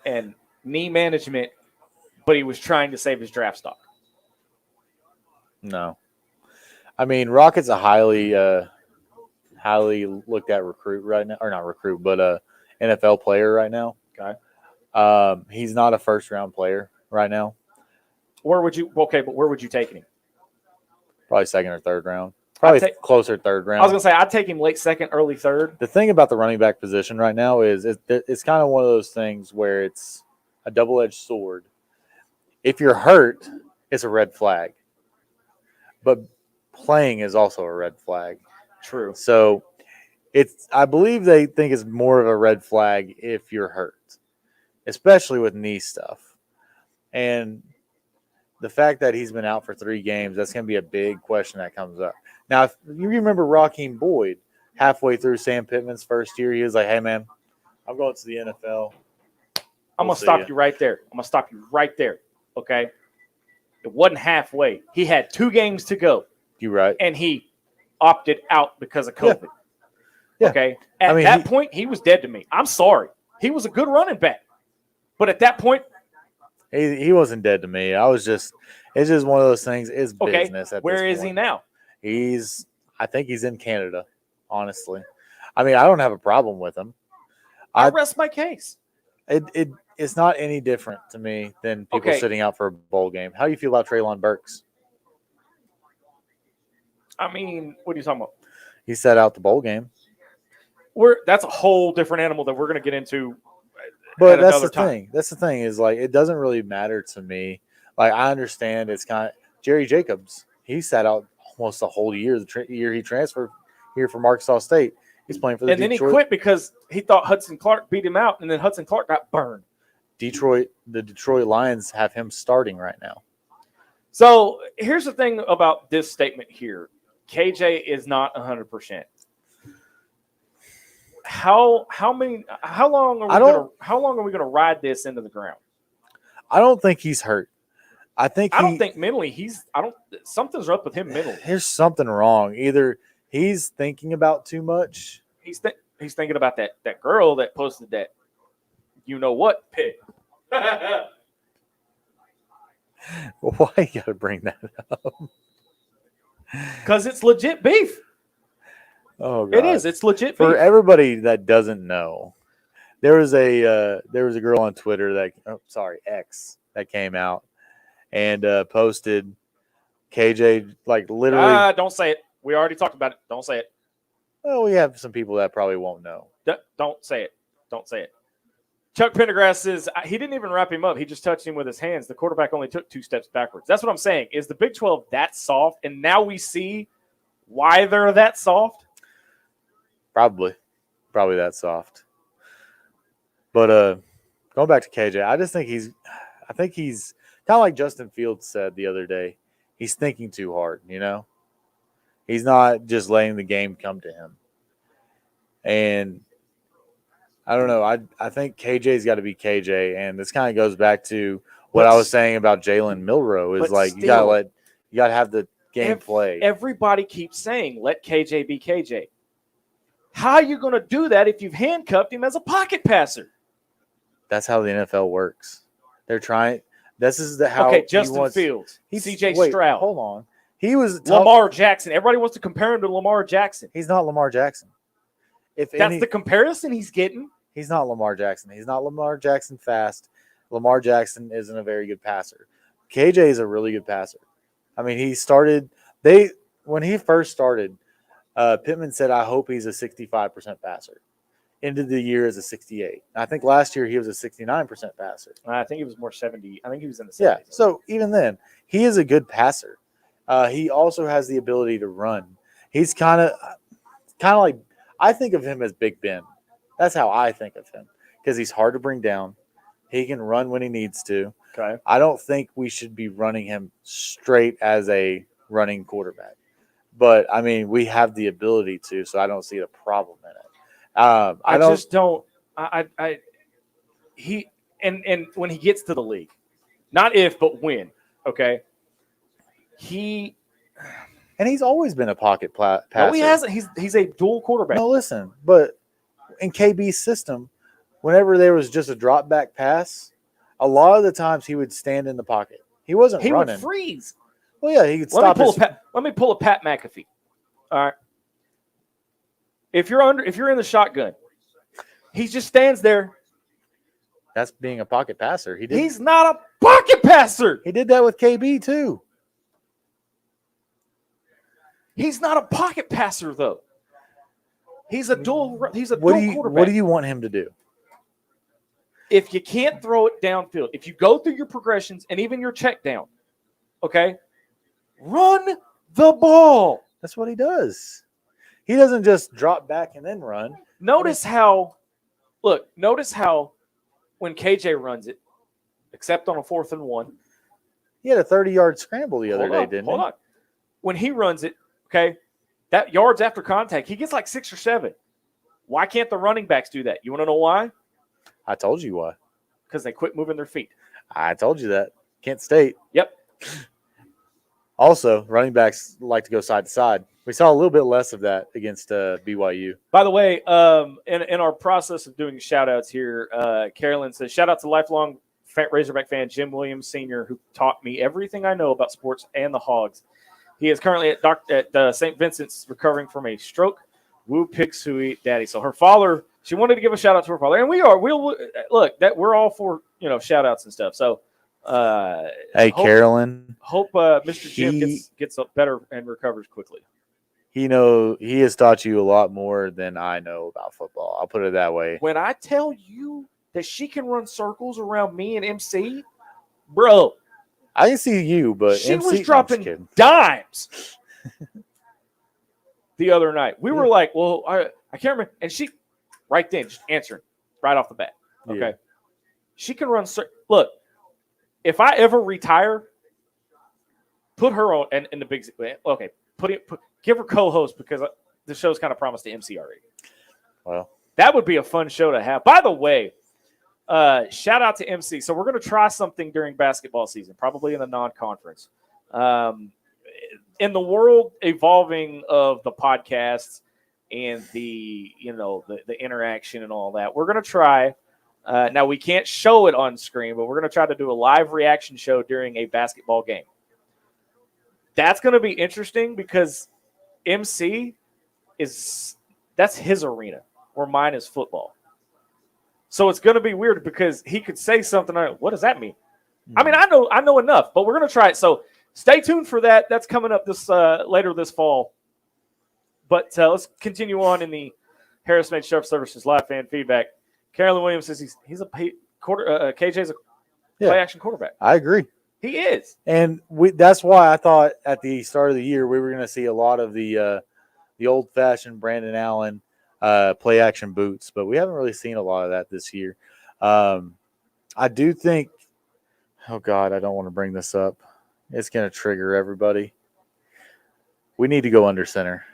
And knee management, but he was trying to save his draft stock. No. I mean, Rocket's a highly looked at recruit right now, or not recruit, but NFL player right now. Okay. He's not a first round player right now. Where would you take him? Probably second or third round. Probably closer third round. I was going to say, I'd take him late second, early third. The thing about the running back position right now is it's kind of one of those things where it's a double-edged sword. If you're hurt, it's a red flag. But playing is also a red flag. True. So I believe they think it's more of a red flag if you're hurt, especially with knee stuff. And the fact that he's been out for 3 games, that's going to be a big question that comes up. Now, if you remember Raheem Boyd, halfway through Sam Pittman's first year, he was like, hey, man, I'm going to the NFL. I'm going to stop you right there. Okay? It wasn't halfway. He had 2 games to go. You're right. And he opted out because of COVID. Yeah. Okay? At that point, he was dead to me. I'm sorry. He was a good running back. But at that point, he wasn't dead to me. It's just one of those things. It's business at this point. Where is he now? I think he's in Canada, honestly. I mean, I don't have a problem with him. I rest my case. It's not any different to me than people sitting out for a bowl game. How do you feel about Treylon Burks? I mean, what are you talking about? He sat out the bowl game. That's a whole different animal that we're going to get into. But that's the thing. That's the thing is, like, it doesn't really matter to me. Like, I understand it's kind of Jerry Jacobs. He sat out almost the whole year. The year he transferred here from Arkansas State, he's playing for the Detroit. And then he quit because he thought Hudson Clark beat him out, and then Hudson Clark got burned. The Detroit Lions have him starting right now. So here's the thing about this statement here. KJ is not 100%. How long are we gonna ride this into the ground? I don't think he's hurt. I don't think mentally something's up with him mentally. There's something wrong. Either he's thinking about too much. He's thinking about that girl that posted that you know what pic. Why you gotta bring that up? Because it's legit beef. Oh, God. It is. It's legit beef. For everybody that doesn't know, there was a girl on Twitter X that came out and posted KJ like literally. Don't say it. We already talked about it. Don't say it. Well, we have some people that probably won't know. Don't say it. Don't say it. Chuck Pendergrass says he didn't even wrap him up. He just touched him with his hands. The quarterback only took 2 steps backwards. That's what I'm saying. Is the Big 12 that soft? And now we see why they're that soft? Probably that soft. But going back to KJ, I think he's kind of like Justin Fields said the other day. He's thinking too hard, you know? He's not just letting the game come to him. And I don't know. I think KJ's got to be KJ, and this kind of goes back to what I was saying about Jalen Milroe. Is like you gotta have the game play. Everybody keeps saying let KJ be KJ. How are you going to do that if you've handcuffed him as a pocket passer? That's how the NFL works. They're trying. This is how. Okay, Justin Fields, CJ Stroud. Hold on. He was Lamar Jackson. Everybody wants to compare him to Lamar Jackson. He's not Lamar Jackson. That's the comparison he's getting. He's not Lamar Jackson. He's not Lamar Jackson fast. Lamar Jackson isn't a very good passer. KJ is a really good passer. I mean, when he first started, Pittman said, I hope he's a 65% passer. Ended the year as a 68. I think last year he was a 69% passer. I think he was more 70. I think he was in the 70s. Yeah, so even then, he is a good passer. He also has the ability to run. He's kind of like, I think of him as Big Ben. That's how I think of him because he's hard to bring down. He can run when he needs to. Okay. I don't think we should be running him straight as a running quarterback. But I mean, we have the ability to, so I don't see the problem in it. I just don't. He and when he gets to the league, not if but when. Okay, and he's always been a pocket passer. No, he hasn't. He's a dual quarterback. No, listen, but in KB's system, whenever there was just a drop back pass, a lot of the times he would stand in the pocket. He wasn't running. Would freeze. Well, yeah, he could stop. Let me pull a Pat McAfee. All right. If you're in the shotgun, he just stands there. That's being a pocket passer. He's not a pocket passer. He did that with KB too. He's not a pocket passer though. He's a dual quarterback. What do you want him to do? If you can't throw it downfield, if you go through your progressions and even your check down, okay, run the ball. That's what he does. He doesn't just drop back and then run. Notice how when KJ runs it, except on a 4th and 1. He had a 30-yard scramble the other day, didn't he? Hold on. When he runs it, okay, that yards after contact, he gets like 6 or 7. Why can't the running backs do that? You want to know why? I told you why. Because they quit moving their feet. I told you that. Kent State. Yep. Also, running backs like to go side to side. We saw a little bit less of that against BYU. By the way, in our process of doing shout-outs here, Carolyn says, shout out to lifelong Razorback fan Jim Williams Sr., who taught me everything I know about sports and the Hogs. He is currently at St. Vincent's recovering from a stroke. Woo pig sweet daddy. So her father, she wanted to give a shout-out to her father. And we're all for, shout-outs and stuff. So Carolyn. Hope Mr. Jim gets up better and recovers quickly. He has taught you a lot more than I know about football. I'll put it that way. When I tell you that she can run circles around me and MC, bro. I didn't see you, but she MC, was dropping dimes the other night. We were like, well, I can't remember. And she, right then, just answering right off the bat. Okay. Yeah. She can run. Look, if I ever retire, put her on in the big. Okay. Give her co-host because the show's kind of promised to MC already. Well, that would be a fun show to have. By the way, shout out to MC. So we're going to try something during basketball season, probably in the non-conference. In the world evolving of the podcasts and the interaction and all that, we're going to try. Now we can't show it on screen, but we're going to try to do a live reaction show during a basketball game. That's going to be interesting because MC that's his arena, where mine is football. So it's going to be weird because he could say something. What does that mean? I mean, I know enough, but we're going to try it. So stay tuned for that. That's coming up later this fall. But let's continue on in the Harris Made Sharp Services live fan feedback. Carolyn Williams says he's a KJ's a play action quarterback. I agree. He is. And that's why I thought at the start of the year we were going to see a lot of the old-fashioned Brandon Allen play action boots, but we haven't really seen a lot of that this year. I do think – oh, God, I don't want to bring this up. It's going to trigger everybody. We need to go under center.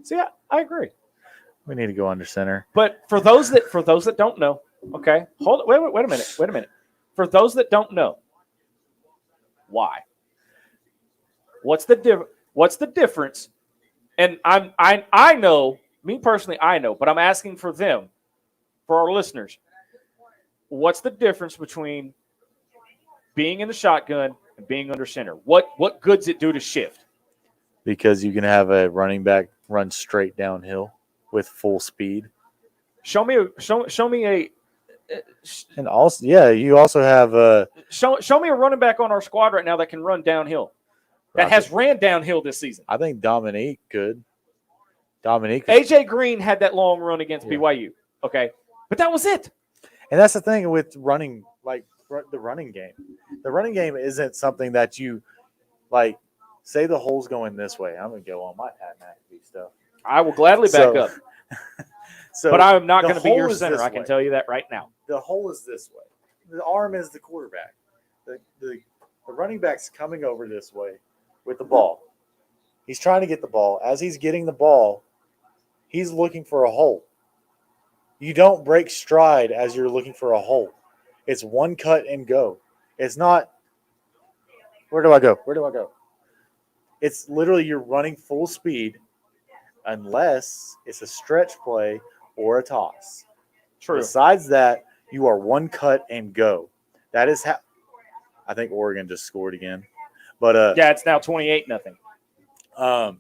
See, I agree. We need to go under center. But for those that don't know, okay, wait a minute. For those that don't know, why? What's the difference? And I know, me personally, I know, but I'm asking for them, for our listeners. What's the difference between being in the shotgun and being under center? What goods it do to shift? Because you can have a running back run straight downhill with full speed. Show me a. And also, yeah, you also have show me a running back on our squad right now that can run downhill. That has ran downhill this season. I think Dominique could. AJ Green had that long run against BYU. Okay, but that was it. And that's the thing with running, like the running game. The running game isn't something that you like. Say the hole's going this way. I'm gonna go on my Pat McAfee stuff. I will gladly back up. But I'm not going to be your center. I can tell you that right now. The hole is this way. The arm is the quarterback. The running back's coming over this way. with the ball. He's trying to get the ball. As he's getting the ball, he's looking for a hole. You don't break stride as you're looking for a hole. It's one cut and go. It's not, where do I go? Where do I go? It's literally you're running full speed unless it's a stretch play or a toss. True. Besides that, you are one cut and go. That is how I think Oregon just scored again. But Yeah, it's now 28-0.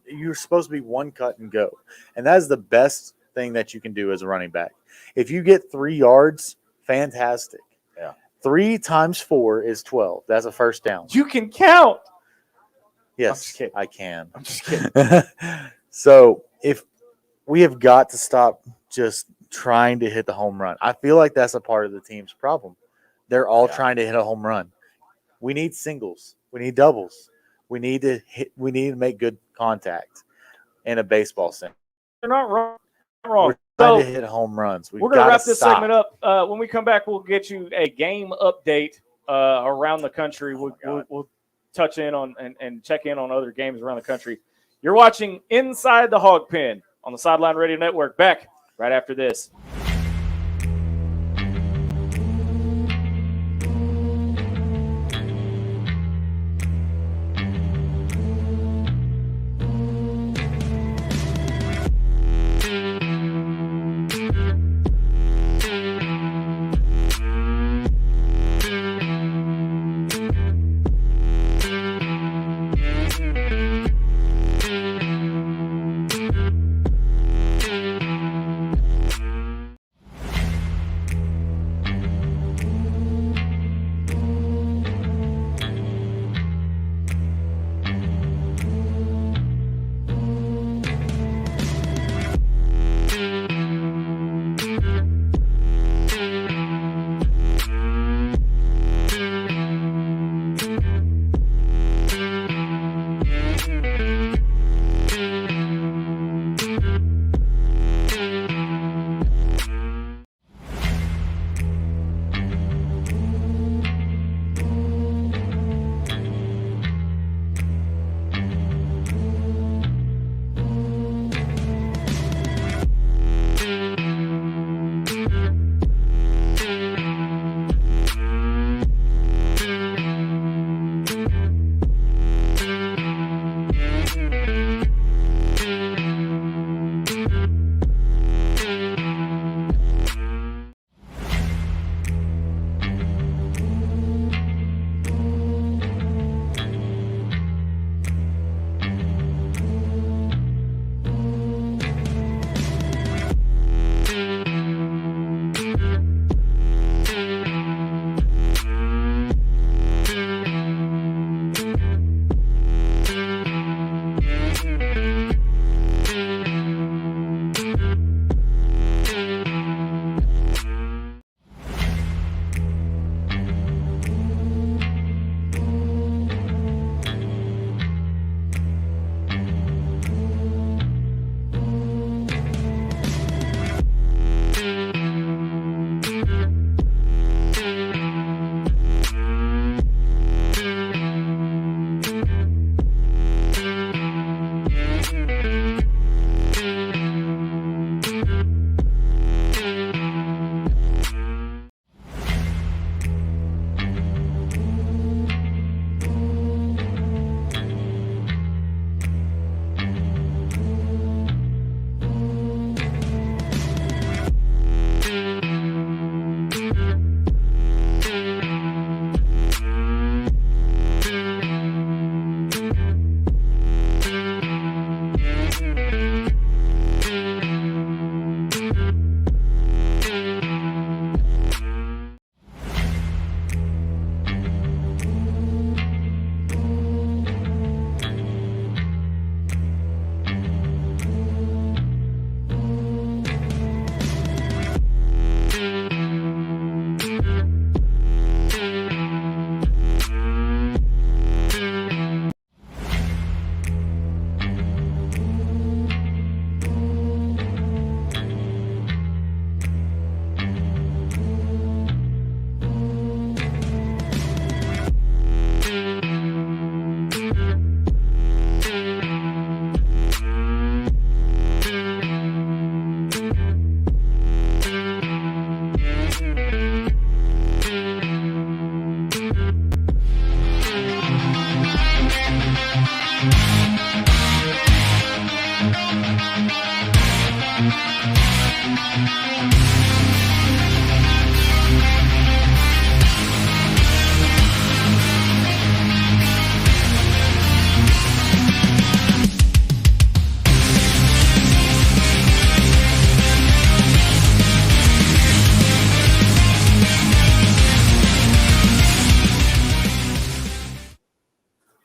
You're supposed to be one cut and go. And that is the best thing that you can do as a running back. If you get 3 yards, fantastic. Yeah. 3 times 4 is 12. That's a first down. You can count. Yes, just kidding. I can. I'm just kidding. So if we have got to stop just trying to hit the home run. I feel like that's a part of the team's problem. They're all trying to hit a home run. We need singles. We need doubles. We need to hit. We need to make good contact in a baseball sense. You're not wrong. We're trying to hit home runs. We're going to wrap this segment up. When we come back, we'll get you a game update around the country. We'll touch in on and check in on other games around the country. You're watching Inside the Hog Pen on the Sideline Radio Network. Back right after this.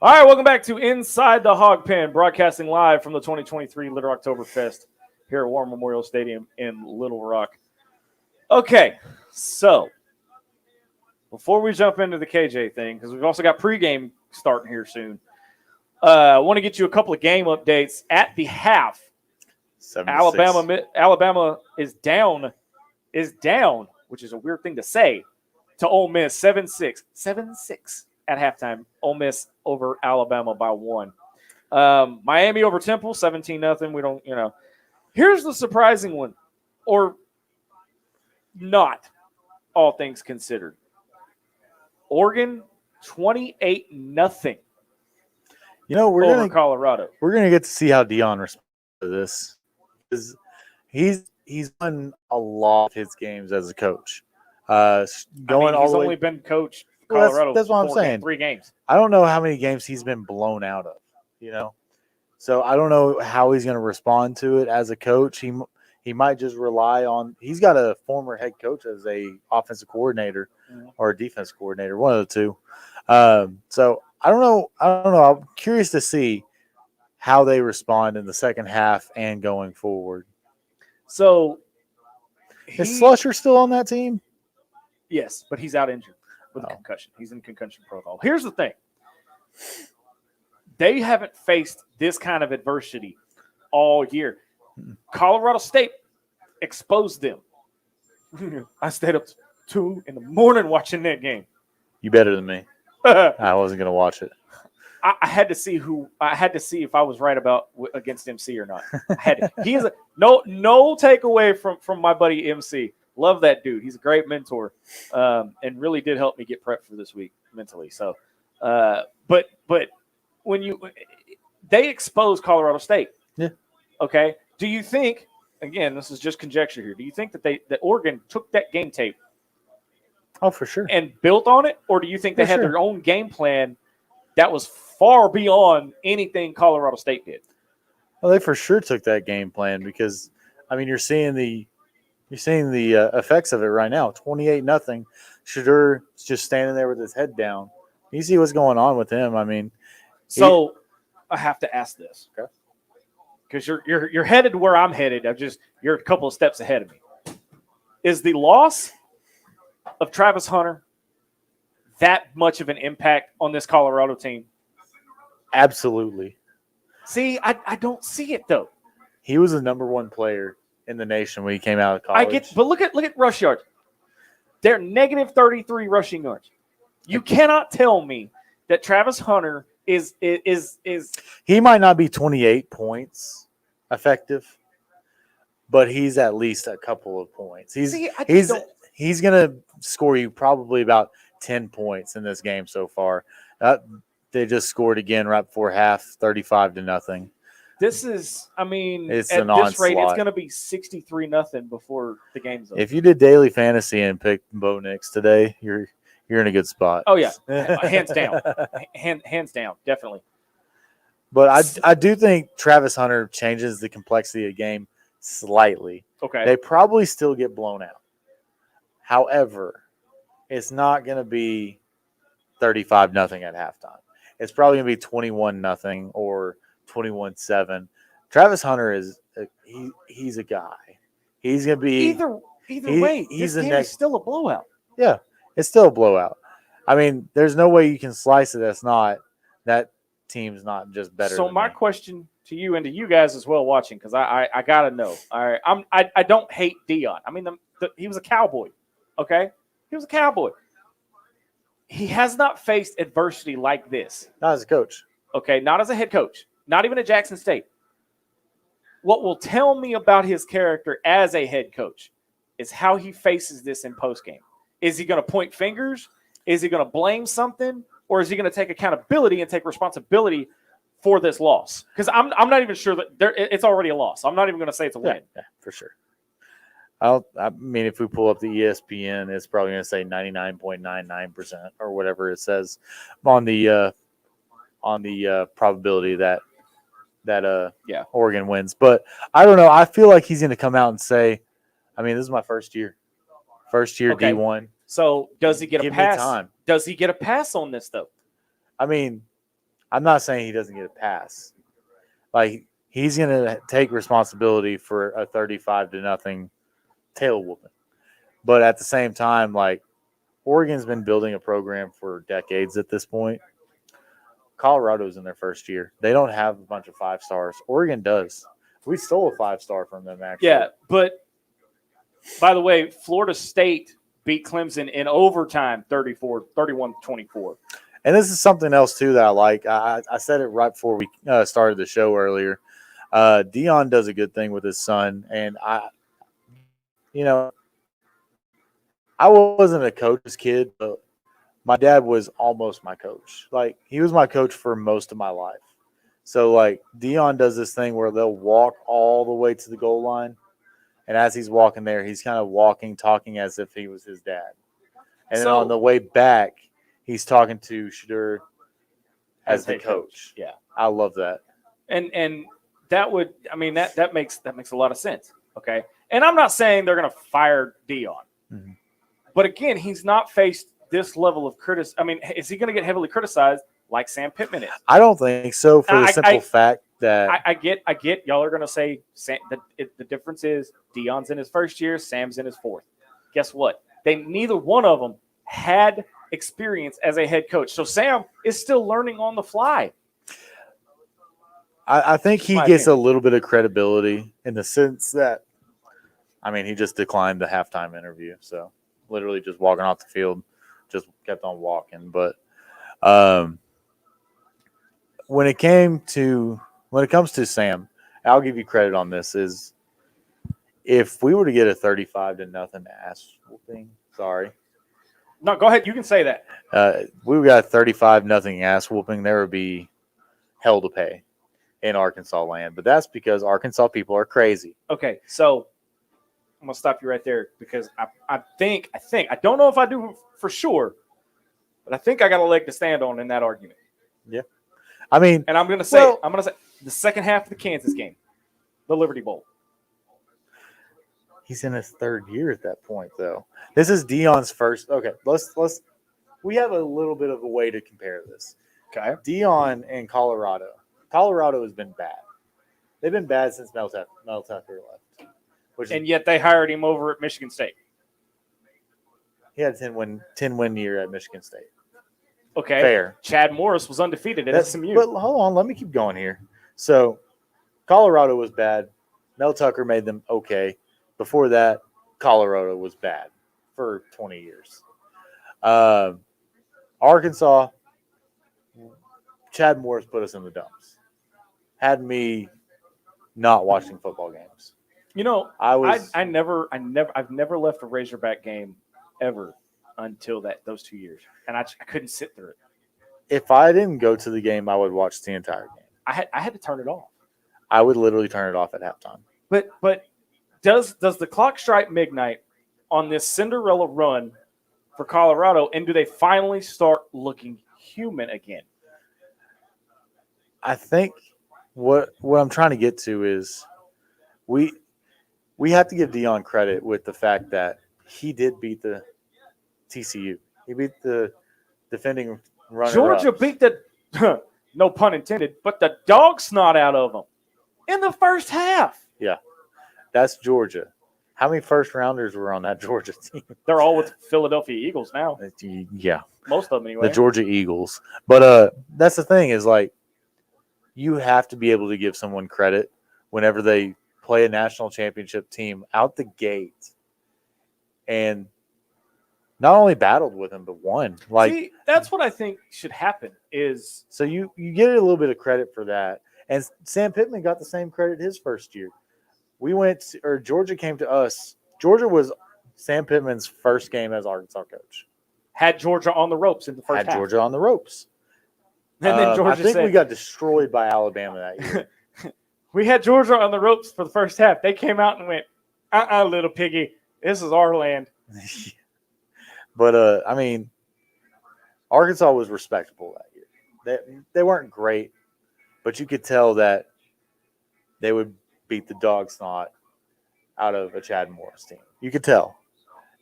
All right, welcome back to Inside the Hog Pen, broadcasting live from the 2023 Little Rocktoberfest here at War Memorial Stadium in Little Rock. Okay, so before we jump into the KJ thing, because we've also got pregame starting here soon, I want to get you a couple of game updates. At the half, 76. Alabama is down, which is a weird thing to say, to Ole Miss 7-6. 7-6 at halftime. Ole Miss over Alabama by 1. Miami over Temple 17-0. We don't, Here's the surprising one, or not, all things considered. Oregon 28-0. We're over gonna Colorado. We're gonna get to see how Dion responds to this, because he's won a lot of his games as a coach. He's Way. been coached Well, Colorado. that's what I'm saying. 3 games. I don't know how many games he's been blown out of. So I don't know how he's going to respond to it as a coach. He might just rely on. He's got a former head coach as a offensive coordinator or a defense coordinator, one of the two. So I don't know. I'm curious to see how they respond in the second half and going forward. So is Slusher still on that team? Yes, but he's out injured with a concussion. He's in concussion protocol. Here's the thing. They haven't faced this kind of adversity all year. Colorado State exposed them. I stayed up 2 in the morning watching that game. You better than me. I wasn't going to watch it. I had to see if I was right about against MC or not. He is no takeaway from my buddy MC. Love that dude. He's a great mentor, and really did help me get prepped for this week mentally. So, but when they exposed Colorado State, yeah. Okay. Do you think? Again, this is just conjecture here. Do you think that Oregon took that game tape? Oh, for sure. And built on it, or do you think they had their own game plan that was far beyond anything Colorado State did? Well, they for sure took that game plan, because you're seeing the effects of it right now. 28-0. Shedeur is just standing there with his head down. You see what's going on with him. So I have to ask this, okay? Because you're headed where I'm headed. You're a couple of steps ahead of me. Is the loss of Travis Hunter that much of an impact on this Colorado team? Absolutely. See, I don't see it though. He was the number 1 player in the nation when he came out of college. But look at rush yards. They're negative 33 rushing yards. You cannot tell me that Travis Hunter is he might not be 28 points effective, but he's at least a couple of points. He's going to score you probably about 10 points in this game so far. They just scored again right before half, 35-0. This is, it's at an this rate, onslaught. it's going to be 63-0 before the game's over. If you did daily fantasy and picked Bo Nix today, you're in a good spot. Oh yeah, hands down, hands down, definitely. But I do think Travis Hunter changes the complexity of the game slightly. Okay, they probably still get blown out. However, it's not going to be 35-0 at halftime. It's probably going to be 21-0 or 21-7. Travis Hunter he's a guy. He's going to be either way. This game is still a blowout. Yeah, it's still a blowout. There's no way you can slice it. That team's not just better. So my question to you and to you guys as well watching, because I gotta know. All right, I don't hate Dion. He was a Cowboy. Okay, he was a Cowboy. He has not faced adversity like this. Not as a coach. Okay, not as a head coach. Not even at Jackson State. What will tell me about his character as a head coach is how he faces this in postgame. Is he going to point fingers? Is he going to blame something? Or is he going to take accountability and take responsibility for this loss? Because I'm not even sure that it's already a loss. I'm not even going to say it's a win. Yeah, for sure. If we pull up the ESPN, it's probably going to say 99.99% or whatever it says on the probability that Oregon wins. But I don't know. I feel like he's going to come out and say, this is my first year Okay. D1. So does he get Give a me pass? time. Does he get a pass on this though? I I'm not saying he doesn't get a pass. Like, he's going to take responsibility for a 35-0 tail whooping. But at the same time, like, Oregon's been building a program for decades at this point. Colorado's in their first year. They don't have a bunch of 5-stars. Oregon does. We stole a 5-star from them, actually. Yeah, but by the way, Florida State beat Clemson in overtime 31-24. And this is something else, too, that I like. I said it right before we started the show earlier. Dion does a good thing with his son. And, I wasn't a coach's kid, but my dad was almost my coach. Like, he was my coach for most of my life. So, like, Dion does this thing where they'll walk all the way to the goal line. And as he's walking there, he's kind of walking, talking as if he was his dad. And then on the way back, he's talking to Shadur as the coach. Yeah. I love that. And that would, I mean, that makes a lot of sense. Okay. And I'm not saying they're going to fire Dion. Mhm. But again, he's not faced this level of criticism. I mean, is he going to get heavily criticized like Sam Pittman is? I don't think so, for the simple fact that I get y'all are going to say the difference is Dion's in his first year, Sam's in his fourth. Guess what? Neither one of them had experience as a head coach. So Sam is still learning on the fly. I think he gets a little bit of credibility in the sense that, I mean, he just declined the halftime interview. So literally just walking off the field, just kept on walking. But when it comes to Sam, I'll give you credit on this, is if we were to get a 35-0 ass whooping, sorry. No, go ahead. You can say that. We got a 35-0 ass whooping, there would be hell to pay in Arkansas land. But that's because Arkansas people are crazy. Okay, so I'm going to stop you right there because I think, I don't know if I do for sure, but I think I got a leg to stand on in that argument. Yeah. I mean, and I'm going to say the second half of the Kansas game, the Liberty Bowl. He's in his third year at that point, though. This is Dion's first. Okay, let's. We have a little bit of a way to compare this. Okay. Dion and Colorado. Colorado has been bad. They've been bad since Mel Tucker left. And yet they hired him over at Michigan State. He had a 10-win year at Michigan State. Okay. Fair. Chad Morris was undefeated at SMU. But hold on, let me keep going here. So, Colorado was bad. Mel Tucker made them okay. Before that, Colorado was bad for 20 years. Arkansas, Chad Morris put us in the dumps. Had me not watching football games. You know, I've never left a Razorback game ever until those 2 years, and I couldn't sit through it. If I didn't go to the game, I would watch the entire game. I had to turn it off. I would literally turn it off at halftime. But does the clock strike midnight on this Cinderella run for Colorado, and do they finally start looking human again? I think what I'm trying to get to is we have to give Dion credit with the fact that he did beat the TCU. He beat the defending runner-up. Georgia beat the no pun intended, but the dog snot out of them in the first half. Yeah, that's Georgia. How many first rounders were on that Georgia team? They're all with Philadelphia Eagles now. Yeah, most of them anyway. The Georgia Eagles. But that's the thing is, like, you have to be able to give someone credit whenever they play a national championship team out the gate and not only battled with him, but won. Like, see, that's what I think should happen is. So you get a little bit of credit for that. And Sam Pittman got the same credit his first year. Georgia came to us. Georgia was Sam Pittman's first game as Arkansas coach. Had Georgia on the ropes in the first half. Had Georgia on the ropes. And then Georgia I think we got destroyed by Alabama that year. We had Georgia on the ropes for the first half. They came out and went, little piggy, this is our land. But, I mean, Arkansas was respectable that year. They weren't great, but you could tell that they would beat the dog snot out of a Chad Morris team. You could tell.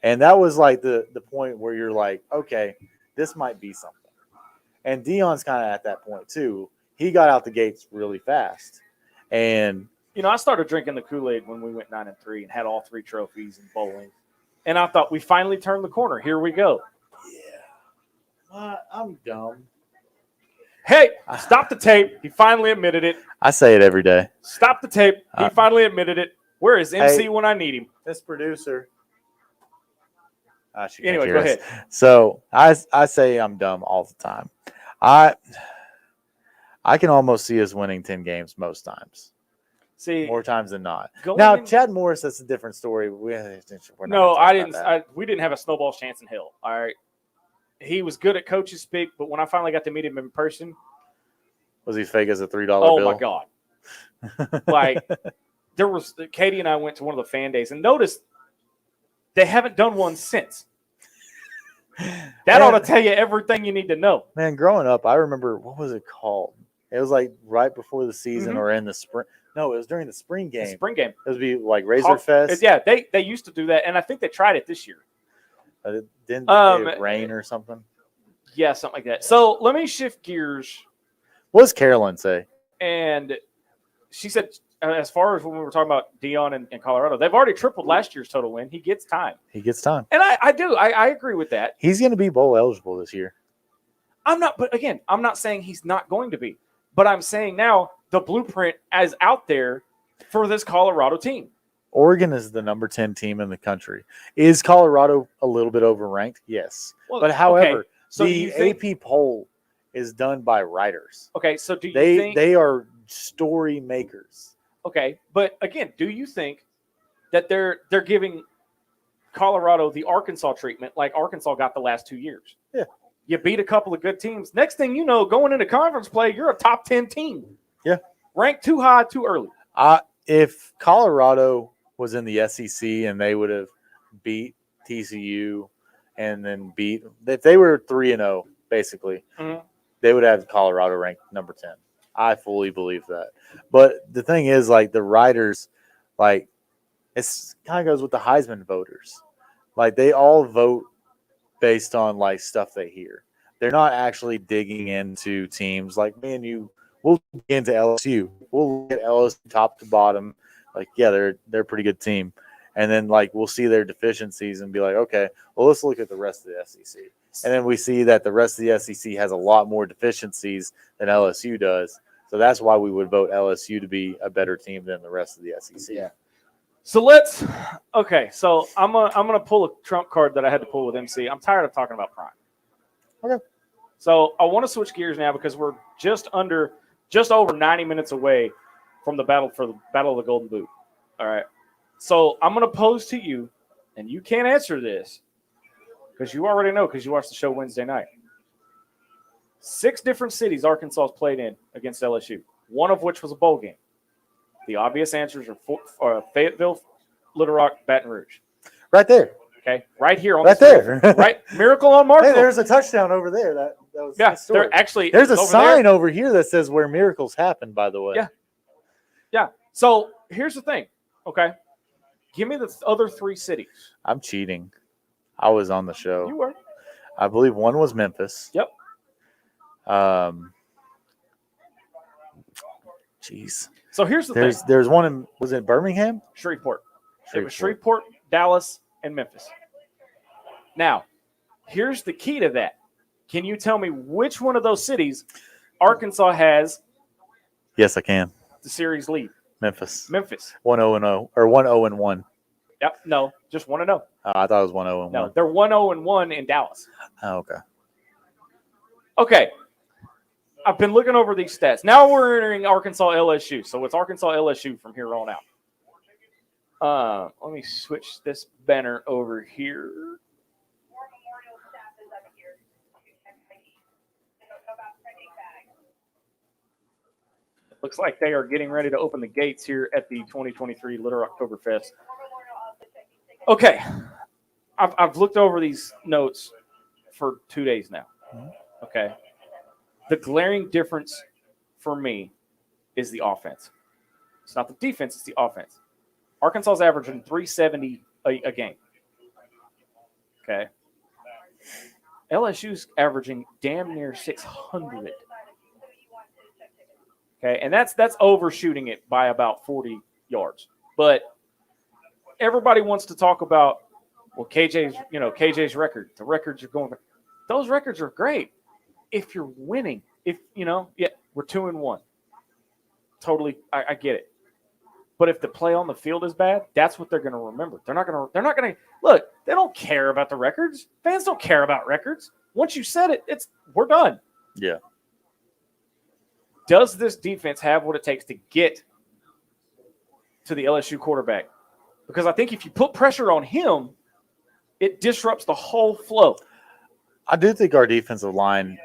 And that was like the point where you're like, okay, this might be something. And Dion's kind of at that point too. He got out the gates really fast, and I started drinking the Kool-Aid when we went 9-3 and had all 3 trophies in bowling, and I thought we finally turned the corner. Here we go. I'm dumb. Hey, stop the tape. He finally admitted it. I say it every day. Stop the tape. He finally admitted it. Where is MC when I need him? This producer. Anyway, go ahead. So I say I'm dumb all the time. I can almost see us winning 10 games most times. See, more times than not. Now, Chad Morris, that's a different story. We didn't have a snowball's chance in hell. All right. He was good at coaches speak, but when I finally got to meet him in person, was he fake as a $3 bill? Oh my God. Like, Katie and I went to one of the fan days and noticed they haven't done one since. That ought to tell you everything you need to know. Man, growing up, I remember, what was it called? It was like right before the season or in the spring. No, it was during the spring game. The spring game. It would be like Razorfest. Yeah, they used to do that, and I think they tried it this year. Didn't it rain or something? Yeah, something like that. So let me shift gears. What does Carolyn say? And she said, as far as when we were talking about Dion and Colorado, they've already tripled last year's total win. He gets time. And I agree with that. He's going to be bowl eligible this year. I'm not saying he's not going to be. But I'm saying now the blueprint is out there for this Colorado team. Oregon is the number 10 team in the country. Is Colorado a little bit overranked? Yes. Well, but however, okay. So the AP poll is done by writers. Okay, so do you think they are story makers? Okay, but again, do you think that they're giving Colorado the Arkansas treatment like Arkansas got the last 2 years? Yeah. You beat a couple of good teams. Next thing you know, going into conference play, you're a top 10 team. Yeah. Ranked too high, too early. If Colorado was in the SEC and they would have beat TCU and then if they were 3-0, basically, they would have Colorado ranked number 10. I fully believe that. But the thing is, like, the writers, like, it's kind of goes with the Heisman voters. Like, they all vote based on, like, stuff they hear. They're not actually digging into teams. Like me and you, we'll dig into LSU. We'll look at LSU top to bottom. Like, yeah, they're a pretty good team. And then, like, we'll see their deficiencies and be like, okay, well, let's look at the rest of the SEC. And then we see that the rest of the SEC has a lot more deficiencies than LSU does. So that's why we would vote LSU to be a better team than the rest of the SEC. Yeah. So so I'm gonna pull a trump card that I had to pull with MC. I'm tired of talking about Prime. Okay. So I want to switch gears now because we're just over 90 minutes away from the battle of the Golden Boot. All right. So I'm gonna pose to you, and you can't answer this because you already know because you watched the show Wednesday night. 6 different cities Arkansas's played in against LSU, one of which was a bowl game. The obvious answers are Fayetteville, Little Rock, Baton Rouge. Right there. Okay, right here on right there. Right, Miracle on Marshall. Hey, there's a touchdown over there. That was there's a sign over here that says where miracles happen. By the way. Yeah. So here's the thing. Okay, give me the other 3 cities. I'm cheating. I was on the show. You were. I believe one was Memphis. Yep. Jeez. So here's the thing. There's one in, was it Birmingham? Shreveport. It was Shreveport, Dallas, and Memphis. Now, here's the key to that. Can you tell me which one of those cities Arkansas has? Yes, I can. The series lead. Memphis. 1-0-0 or 1-0-1. Yep. No, just 1-0. I thought it was 1-0-1. No, they're 1-0-1 in Dallas. Oh, okay. Okay. I've been looking over these stats. Now we're entering Arkansas LSU. So it's Arkansas LSU from here on out. Let me switch this banner over here. Looks like they are getting ready to open the gates here at the 2023 Little Rocktoberfest. Okay. I've looked over these notes for 2 days now. Okay. The glaring difference for me is the offense. It's not the defense, it's the offense. Arkansas's averaging 370 a game. Okay. LSU's averaging damn near 600. Okay, and that's overshooting it by about 40 yards. But everybody wants to talk about, well, KJ's record. The records are going. Those records are great if you're winning. If we're 2-1. Totally, I get it. But if the play on the field is bad, that's what they're going to remember. They're not going to look. They don't care about the records. Fans don't care about records. Once you said it, we're done. Yeah. Does this defense have what it takes to get to the LSU quarterback? Because I think if you put pressure on him, it disrupts the whole flow. I do think our defensive line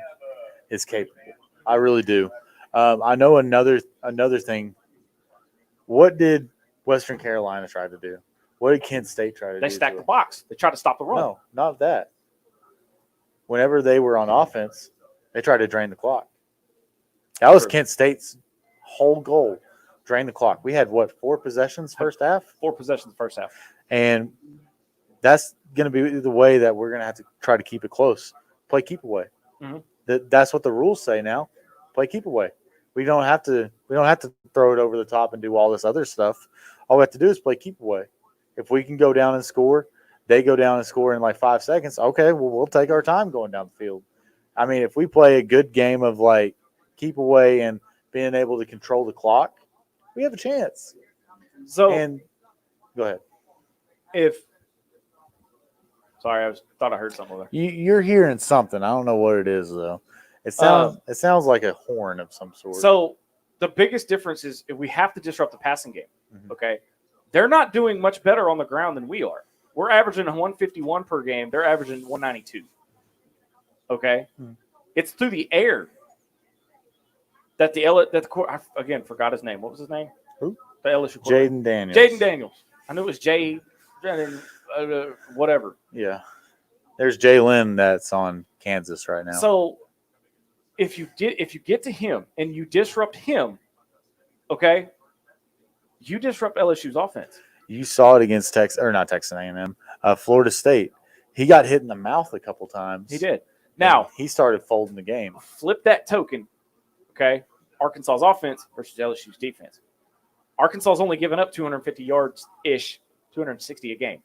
is capable. I really do. I know another thing. What did Western Carolina try to do? What did Kent State try to do? They stacked the box. They tried to stop the run. No, not that. Whenever they were on offense, they tried to drain the clock. That was Kent State's whole goal, drain the clock. We had, 4 possessions first half? 4 possessions first half. And that's going to be the way that we're going to have to try to keep it close. Play keep away. Mm-hmm. That's what the rules say now. Play keep away. We don't have to throw it over the top and do all this other stuff. All we have to do is play keep away. If we can go down and score, they go down and score in like 5 seconds. Okay, well, we'll take our time going down the field. I mean, if we play a good game of like keep away and being able to control the clock, we have a chance. So, and go ahead. Sorry, thought I heard something there. You're hearing something. I don't know what it is though. It sounds like a horn of some sort. So the biggest difference is if we have to disrupt the passing game. Mm-hmm. Okay, they're not doing much better on the ground than we are. We're averaging 151 per game. They're averaging 192. Okay, It's through the air that I again forgot his name. What was his name? Who? The LSU Jaden Daniels. Jaden Daniels. I knew it was whatever. Yeah. There's Jalen that's on Kansas right now. So if you get to him and you disrupt him, okay, you disrupt LSU's offense. You saw it against Texas A&M, Florida State. He got hit in the mouth a couple times. He did. Now he started folding the game. Flip that token, okay? Arkansas's offense versus LSU's defense. Arkansas's only given up 250 yards ish, 260 a game.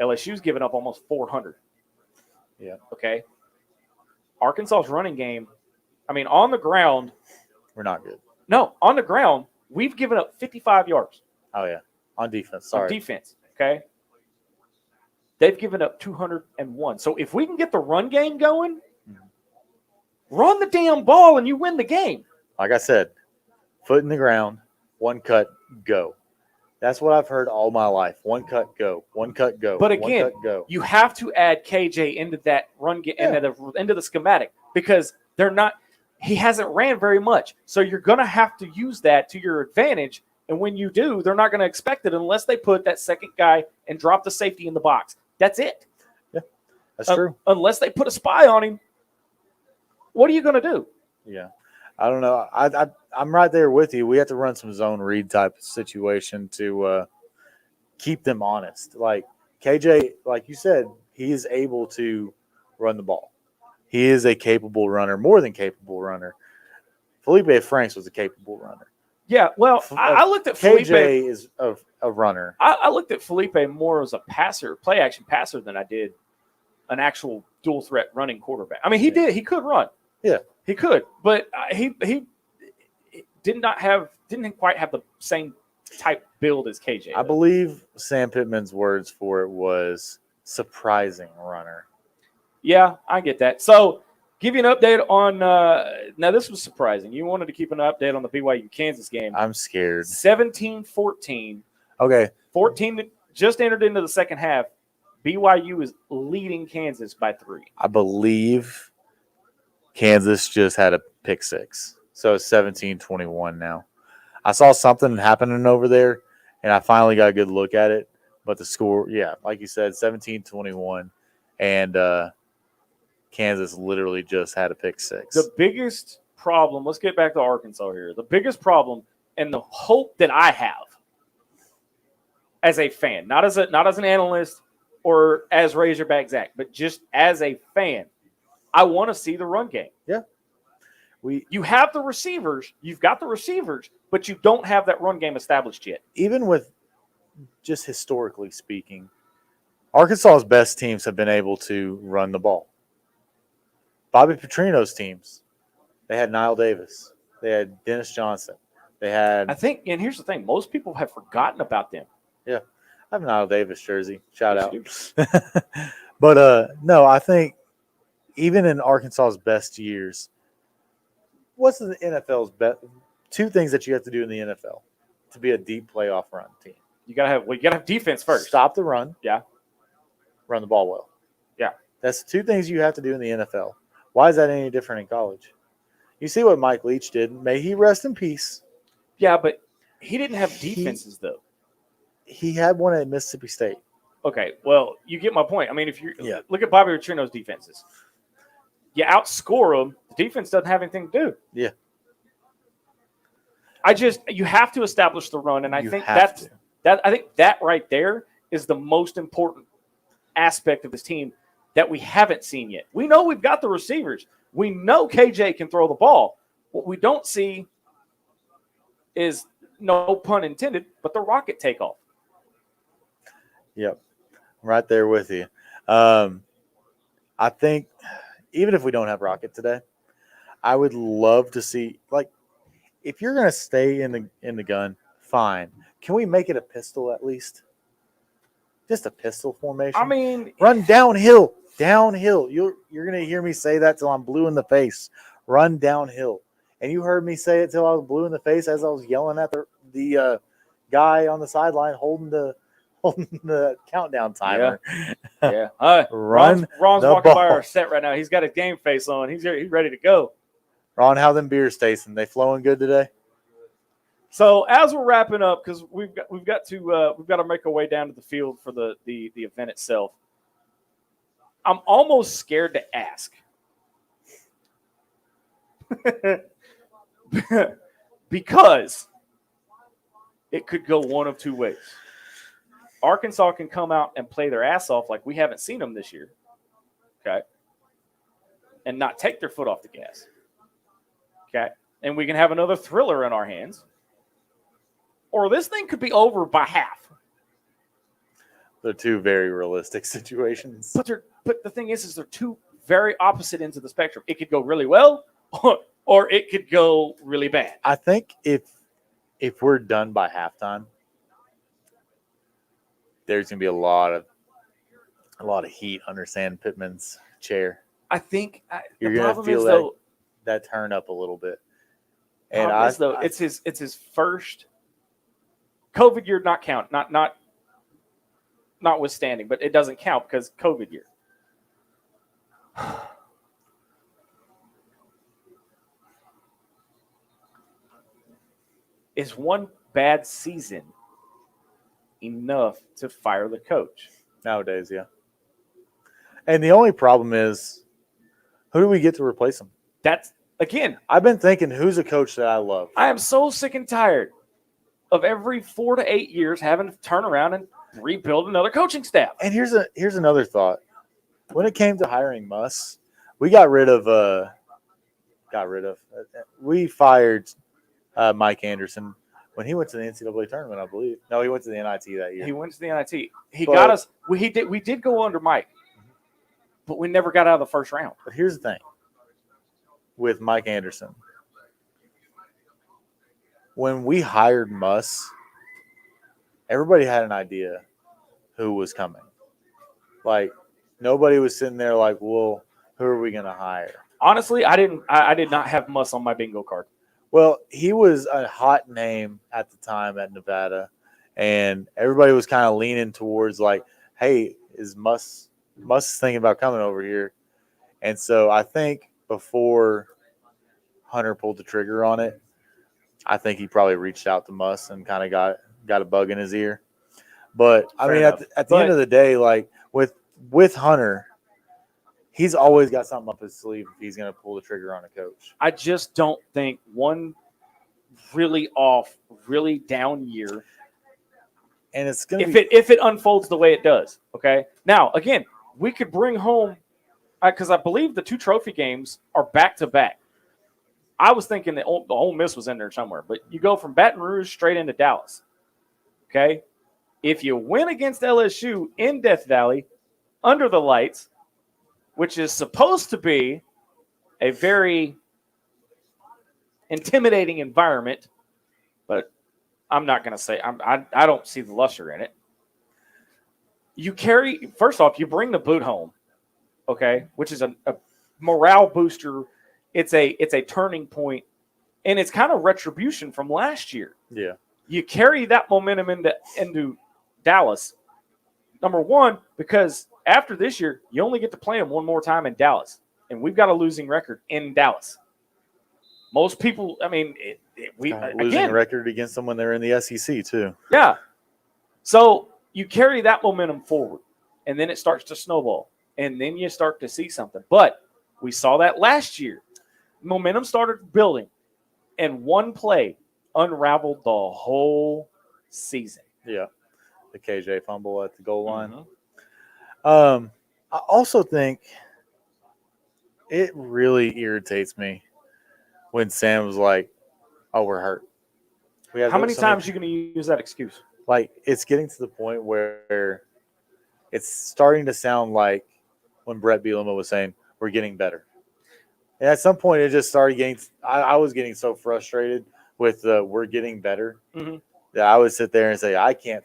LSU's given up almost 400. Yeah. Okay. Arkansas's running game, on the ground, we're not good. No, on the ground, we've given up 55 yards. Oh yeah, on defense. Sorry. On defense. Okay. They've given up 201. So if we can get the run game going, run the damn ball and you win the game. Like I said, foot in the ground, one cut, go. That's what I've heard all my life. One cut, go. One cut, go. But again, one cut, go. You have to add KJ into that run game, into the schematic, because he hasn't ran very much. So you're going to have to use that to your advantage. And when you do, they're not going to expect it unless they put that second guy and drop the safety in the box. That's it. Yeah, that's true. Unless they put a spy on him, what are you going to do? Yeah. I don't know. I'm right there with you. We have to run some zone read type of situation to keep them honest. Like KJ, like you said, he is able to run the ball. He is a capable runner, more than capable runner. Felipe Franks was a capable runner. Yeah, well, I looked at Felipe. KJ is a runner. I looked at Felipe more as a passer, play action passer, than I did an actual dual threat running quarterback. He did. He could run. Yeah, he could, but he didn't quite have the same type build as KJ. I believe Sam Pittman's words for it was surprising runner. Yeah, I get that. So, give you an update on now this was surprising. You wanted to keep an update on the BYU Kansas game. I'm scared. 17-14. Okay. 14 just entered into the second half. BYU is leading Kansas by 3. I believe Kansas just had a pick 6. So it's 17-21 now. I saw something happening over there, and I finally got a good look at it. But the score, yeah, like you said, 17-21. And Kansas literally just had a pick 6. The biggest problem, let's get back to Arkansas here. The biggest problem and the hope that I have as a fan, not as an analyst or as Razorback Zach, but just as a fan, I want to see the run game. We You have the receivers. You've got the receivers, but you don't have that run game established yet. even with just historically speaking, Arkansas's best teams have been able to run the ball. Bobby Petrino's teams, they had Nile Davis, they had Dennis Johnson, they had. I think, and here's the thing: most people have forgotten about them. I have a Nile Davis jersey. Shout out. Yes, you But no, I think even in Arkansas's best years, what's the NFL's best? Two things that you have to do in the NFL to be a deep playoff run team. You gotta have defense first. Stop the run. Yeah. Run the ball well. Yeah. That's two things you have to do in the NFL. Why is that any different in college? You see what Mike Leach did. May he rest in peace. Yeah, but he didn't have defenses though. He had one at Mississippi State. Okay, well, you get my point. I mean, if you Yeah. look at Bobby Petrino's defenses, you outscore them. The defense doesn't have anything to do. Yeah. You have to establish the run, and I You think have to. I think that right there is the most important aspect of this team that we haven't seen yet. We know we've got the receivers. We know KJ can throw the ball. What we don't see is, no pun intended, but the rocket takeoff. Yep. I'm right there with you. I think even if we don't have Rocket today, I would love to see, like, if you're going to stay in the gun, fine. Can we make it a pistol at least? Just a pistol formation. I mean, run downhill. You're going to hear me say that till I'm blue in the face. Run downhill. And you heard me say it till I was blue in the face as I was yelling at the guy on the sideline holding the countdown timer. yeah. Run Ron's the walking by ball. our set right now. He's got a game face on. He's ready to go. Ron, how them beers tasting? They flowing good today? So as we're wrapping up, because we've got to make our way down to the field for the event itself. I'm almost scared to ask. Because it could go one of two ways. Arkansas can come out and play their ass off like we haven't seen them this year. Okay. And not take their foot off the gas. Okay. And we can have another thriller in our hands. Or this thing could be over by half. They're two very realistic situations. But the thing is they're two very opposite ends of the spectrum. It could go really well, or it could go really bad. I think if we're done by halftime, there's gonna be a lot of heat under Sam Pittman's chair. I think You're the gonna problem feel is though. that turn up a little bit. And it's his first COVID year, not count, notwithstanding, but it doesn't count because COVID year. Is one bad season enough to fire the coach? Nowadays, yeah. And the only problem is, who do we get to replace him? That's, again, I've been thinking, who's a coach that I love? I am so sick and tired of every 4 to 8 years having to turn around and rebuild another coaching staff. And here's another thought. When it came to hiring Muss, we we fired Mike Anderson when he went to the NCAA tournament, I believe. No, he went to the NIT that year. He went to the NIT. Got us. We did go under Mike, but we never got out of the first round. But here's the thing with Mike Anderson. When we hired Muss, everybody had an idea who was coming. Like, nobody was sitting there like, well, who are we going to hire? Honestly, I did not have Muss on my bingo card. Well, he was a hot name at the time at Nevada, and everybody was kind of leaning towards like, hey, is Muss thinking about coming over here? And so I think before Hunter pulled the trigger on it, I think he probably reached out to Muss and kind of got a bug in his ear. But I mean, at the end of the day, like with Hunter, he's always got something up his sleeve if he's going to pull the trigger on a coach. I just don't think one really off, really down year. And it's going to if it unfolds the way it does. Okay. Now, again, we could bring home. because I believe the 2 trophy games are back to back. I was thinking that the Ole Miss was in there somewhere, but you go from Baton Rouge straight into Dallas. Okay, if you win against LSU in Death Valley under the lights, which is supposed to be a very intimidating environment, but I'm not going to say I don't see the luster in it. First off, you bring the boot home, okay, which is a morale booster. It's a turning point, and it's kind of retribution from last year. Yeah, you carry that momentum into Dallas. Number one, because after this year, you only get to play them one more time in Dallas, and we've got a losing record in Dallas. Most people, I mean, losing record against someone they're in the SEC too. Yeah. So you carry that momentum forward, and then it starts to snowball, and then you start to see something. But we saw that last year. Momentum started building, and one play unraveled the whole season. Yeah, the KJ fumble at the goal line. Mm-hmm. I also think it really irritates me when Sam was like, "Oh, we're hurt." How many times are you going to use that excuse? Like, it's getting to the point where it's starting to sound like when Brett Bielema was saying, "We're getting better." And at some point, it just started getting – I was getting so frustrated with we're getting better that I would sit there and say, I can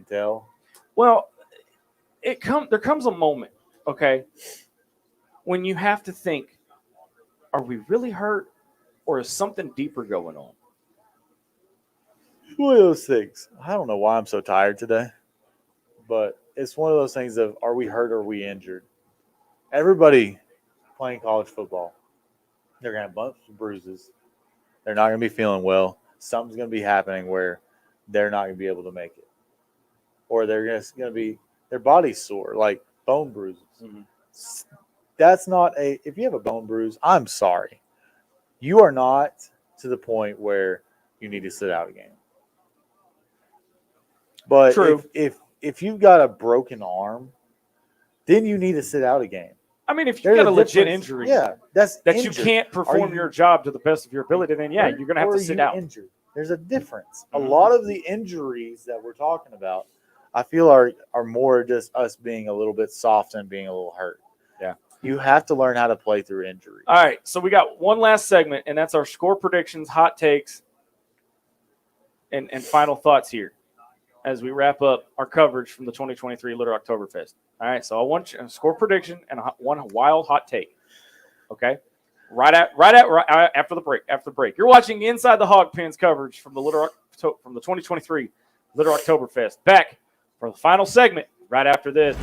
tell. Well, there comes a moment, okay, when you have to think, are we really hurt or is something deeper going on? One of those things. I don't know why I'm so tired today, but it's one of those things of, are we hurt or are we injured? Everybody playing college football, they're going to have bumps and bruises. They're not going to be feeling well. Something's going to be happening where they're not going to be able to make it. Or they're going to be, their body's sore, like bone bruises. Mm-hmm. That's not if you have a bone bruise, I'm sorry. You are not to the point where you need to sit out a game. But True. if you've got a broken arm, then you need to sit out a game. I mean, if you've got a legit injury, that injured. You can't perform your job to the best of your ability, then you're going to have to sit out. Injured. There's a difference. A lot of the injuries that we're talking about, I feel are more just us being a little bit soft and being a little hurt. Yeah. You have to learn how to play through injury. All right, so we got one last segment, and that's our score predictions, hot takes, and final thoughts here as we wrap up our coverage from the 2023 Little Rocktoberfest. All right, so I want a score prediction and one wild hot take. Okay, right after the break. After the break, you're watching Inside the Hawg Pens coverage from the 2023 Little Rocktoberfest. Back for the final segment right after this.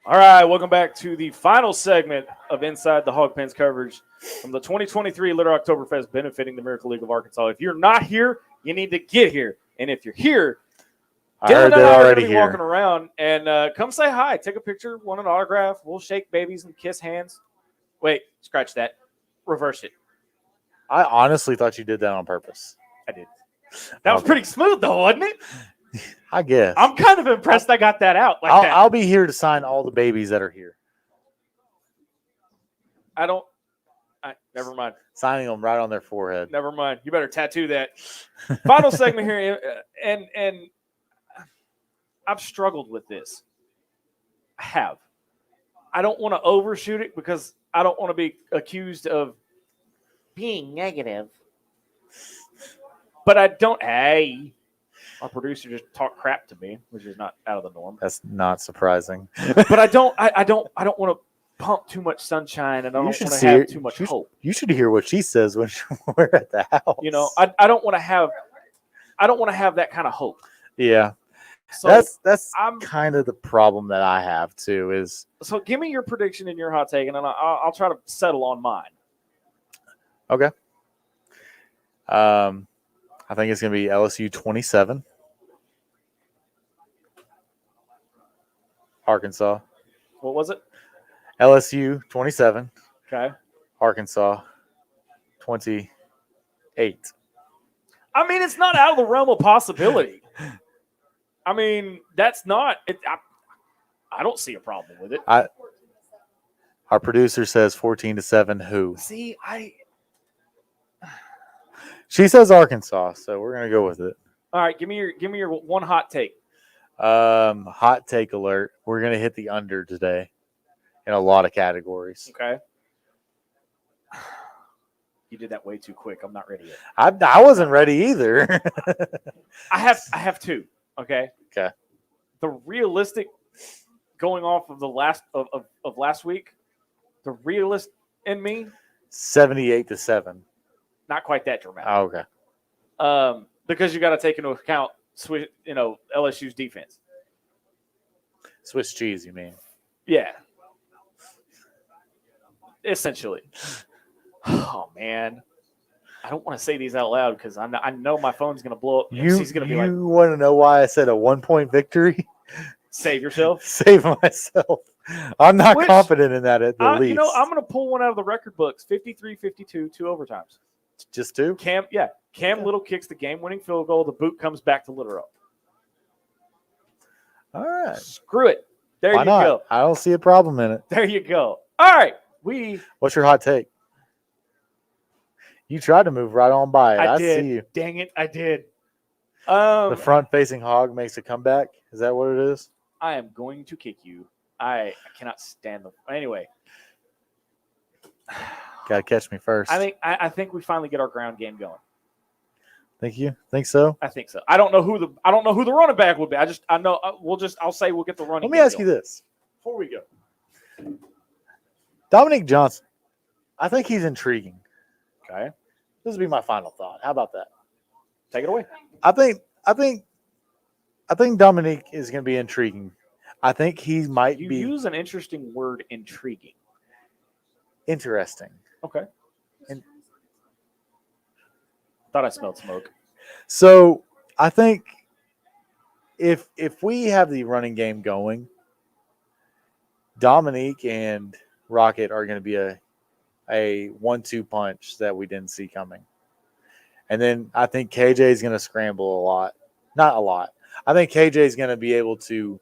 All right, welcome back to the final segment of Inside the Hog Pens coverage from the 2023 Little Rocktoberfest benefiting the Miracle League of Arkansas. If you're not here, you need to get here. And if you're here, I Dylan heard and they're I are already going to be here. walking around and come say hi, take a picture, want an autograph. We'll shake babies and kiss hands. Wait, scratch that. Reverse it. I honestly thought you did that on purpose. I did. That was pretty smooth, though, wasn't it? I guess. I'm kind of impressed I got that out like that. I'll be here to sign all the babies that are here. Never mind. Signing them right on their forehead. Never mind. You better tattoo that. Final segment here, and I've struggled with this. I have. I don't want to overshoot it because I don't want to be accused of being negative. But I don't. Hey, our producer just talked crap to me, which is not out of the norm. That's not surprising. But I don't want to pump too much sunshine, and I don't want to have too much hope. You should hear what she says when we're at the house. You know, I don't want to have that kind of hope. Yeah. So that's kind of the problem that I have too. Is so give me your prediction and your hot take, and then I'll try to settle on mine. Okay. I think it's going to be LSU 27, Arkansas. What was it? LSU 27, Okay. Arkansas 28. I mean, it's not out of the realm of possibility. I mean, that's not it. I don't see a problem with it. Our producer says 14-7. Who? See, She says Arkansas, so we're gonna go with it. all right. Give me your one hot take. Hot take alert. We're gonna hit the under today in a lot of categories. Okay. You did that way too quick. I'm not ready yet. I wasn't ready either. I have two. Okay. Okay. The realistic, going off of the last of last week, the realist in me, 78-7. not quite that dramatic. Oh, okay. Because you got to take into account, LSU's defense. Swiss cheese, you mean? Yeah. Essentially. Oh man, I don't want to say these out loud because I know my phone's gonna blow up. She's gonna be like, "You want to know why I said a 1-point victory?" Save yourself. Save myself. I'm not confident in that at the least. You know, I'm gonna pull one out of the record books: 53-52, 2 overtimes. Just 2? Cam Little kicks the game-winning field goal. The boot comes back to Little Rock. All right. Screw it. There Why you not? go. I don't see a problem in it. There you go. All right. What's your hot take? You tried to move right on by it. I did. see you. Dang it, I did. The front-facing Hawg makes a comeback. Is that what it is? I am going to kick you. I cannot stand them. Anyway. Got to catch me first. I think we finally get our ground game going. Think you? Think so? I think so. I don't know who the running back would be. I'll say we'll get the running. Let me ask you this before we go. Dominique Johnson. I think he's intriguing. Okay. This would be my final thought. How about that? Take it away. I think Dominique is going to be intriguing. I think he might be. You use an interesting word, intriguing. Interesting. Okay. Thought I smelled smoke. So I think if we have the running game going, Dominique and Rocket are going to be a 1-2 punch that we didn't see coming. And then I think KJ is going to scramble a lot. Not a lot. I think KJ is going to be able to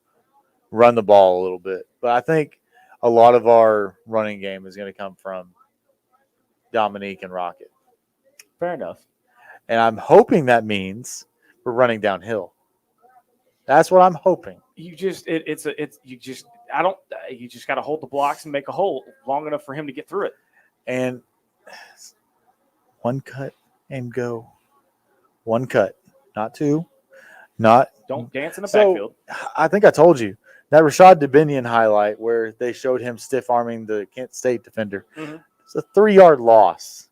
run the ball a little bit. But I think a lot of our running game is going to come from Dominique and Rocket. Fair enough. And I'm hoping that means we're running downhill. That's what I'm hoping. You just got to hold the blocks and make a hole long enough for him to get through it. And one cut and go. One cut, not 2. Don't dance in the backfield. I think I told you that Rashad Dubinion highlight where they showed him stiff arming the Kent State defender. Mm-hmm. It's a 3-yard loss.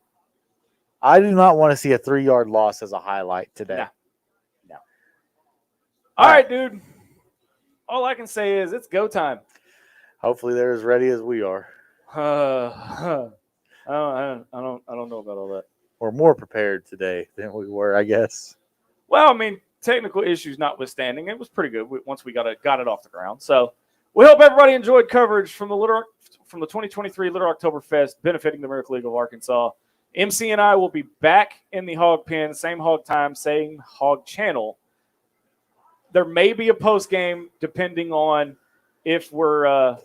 I do not want to see a 3-yard loss as a highlight today. No. All right, dude. All I can say is it's go time. Hopefully they're as ready as we are. I don't know about all that. We're more prepared today than we were, I guess. Well, I mean, technical issues notwithstanding, it was pretty good once we got it off the ground. So we hope everybody enjoyed coverage from the 2023 Little Rocktoberfest benefiting the Miracle League of Arkansas. MC and I will be back in the Hawg pen, same Hawg time, same Hawg channel. There may be a post game depending on if we're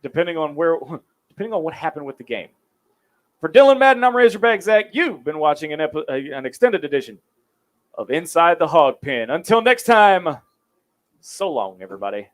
depending on what happened with the game. For Dylan Madden, I'm Razorback Zach. You've been watching an extended edition of Inside the Hawg Pen. Until next time, so long, everybody.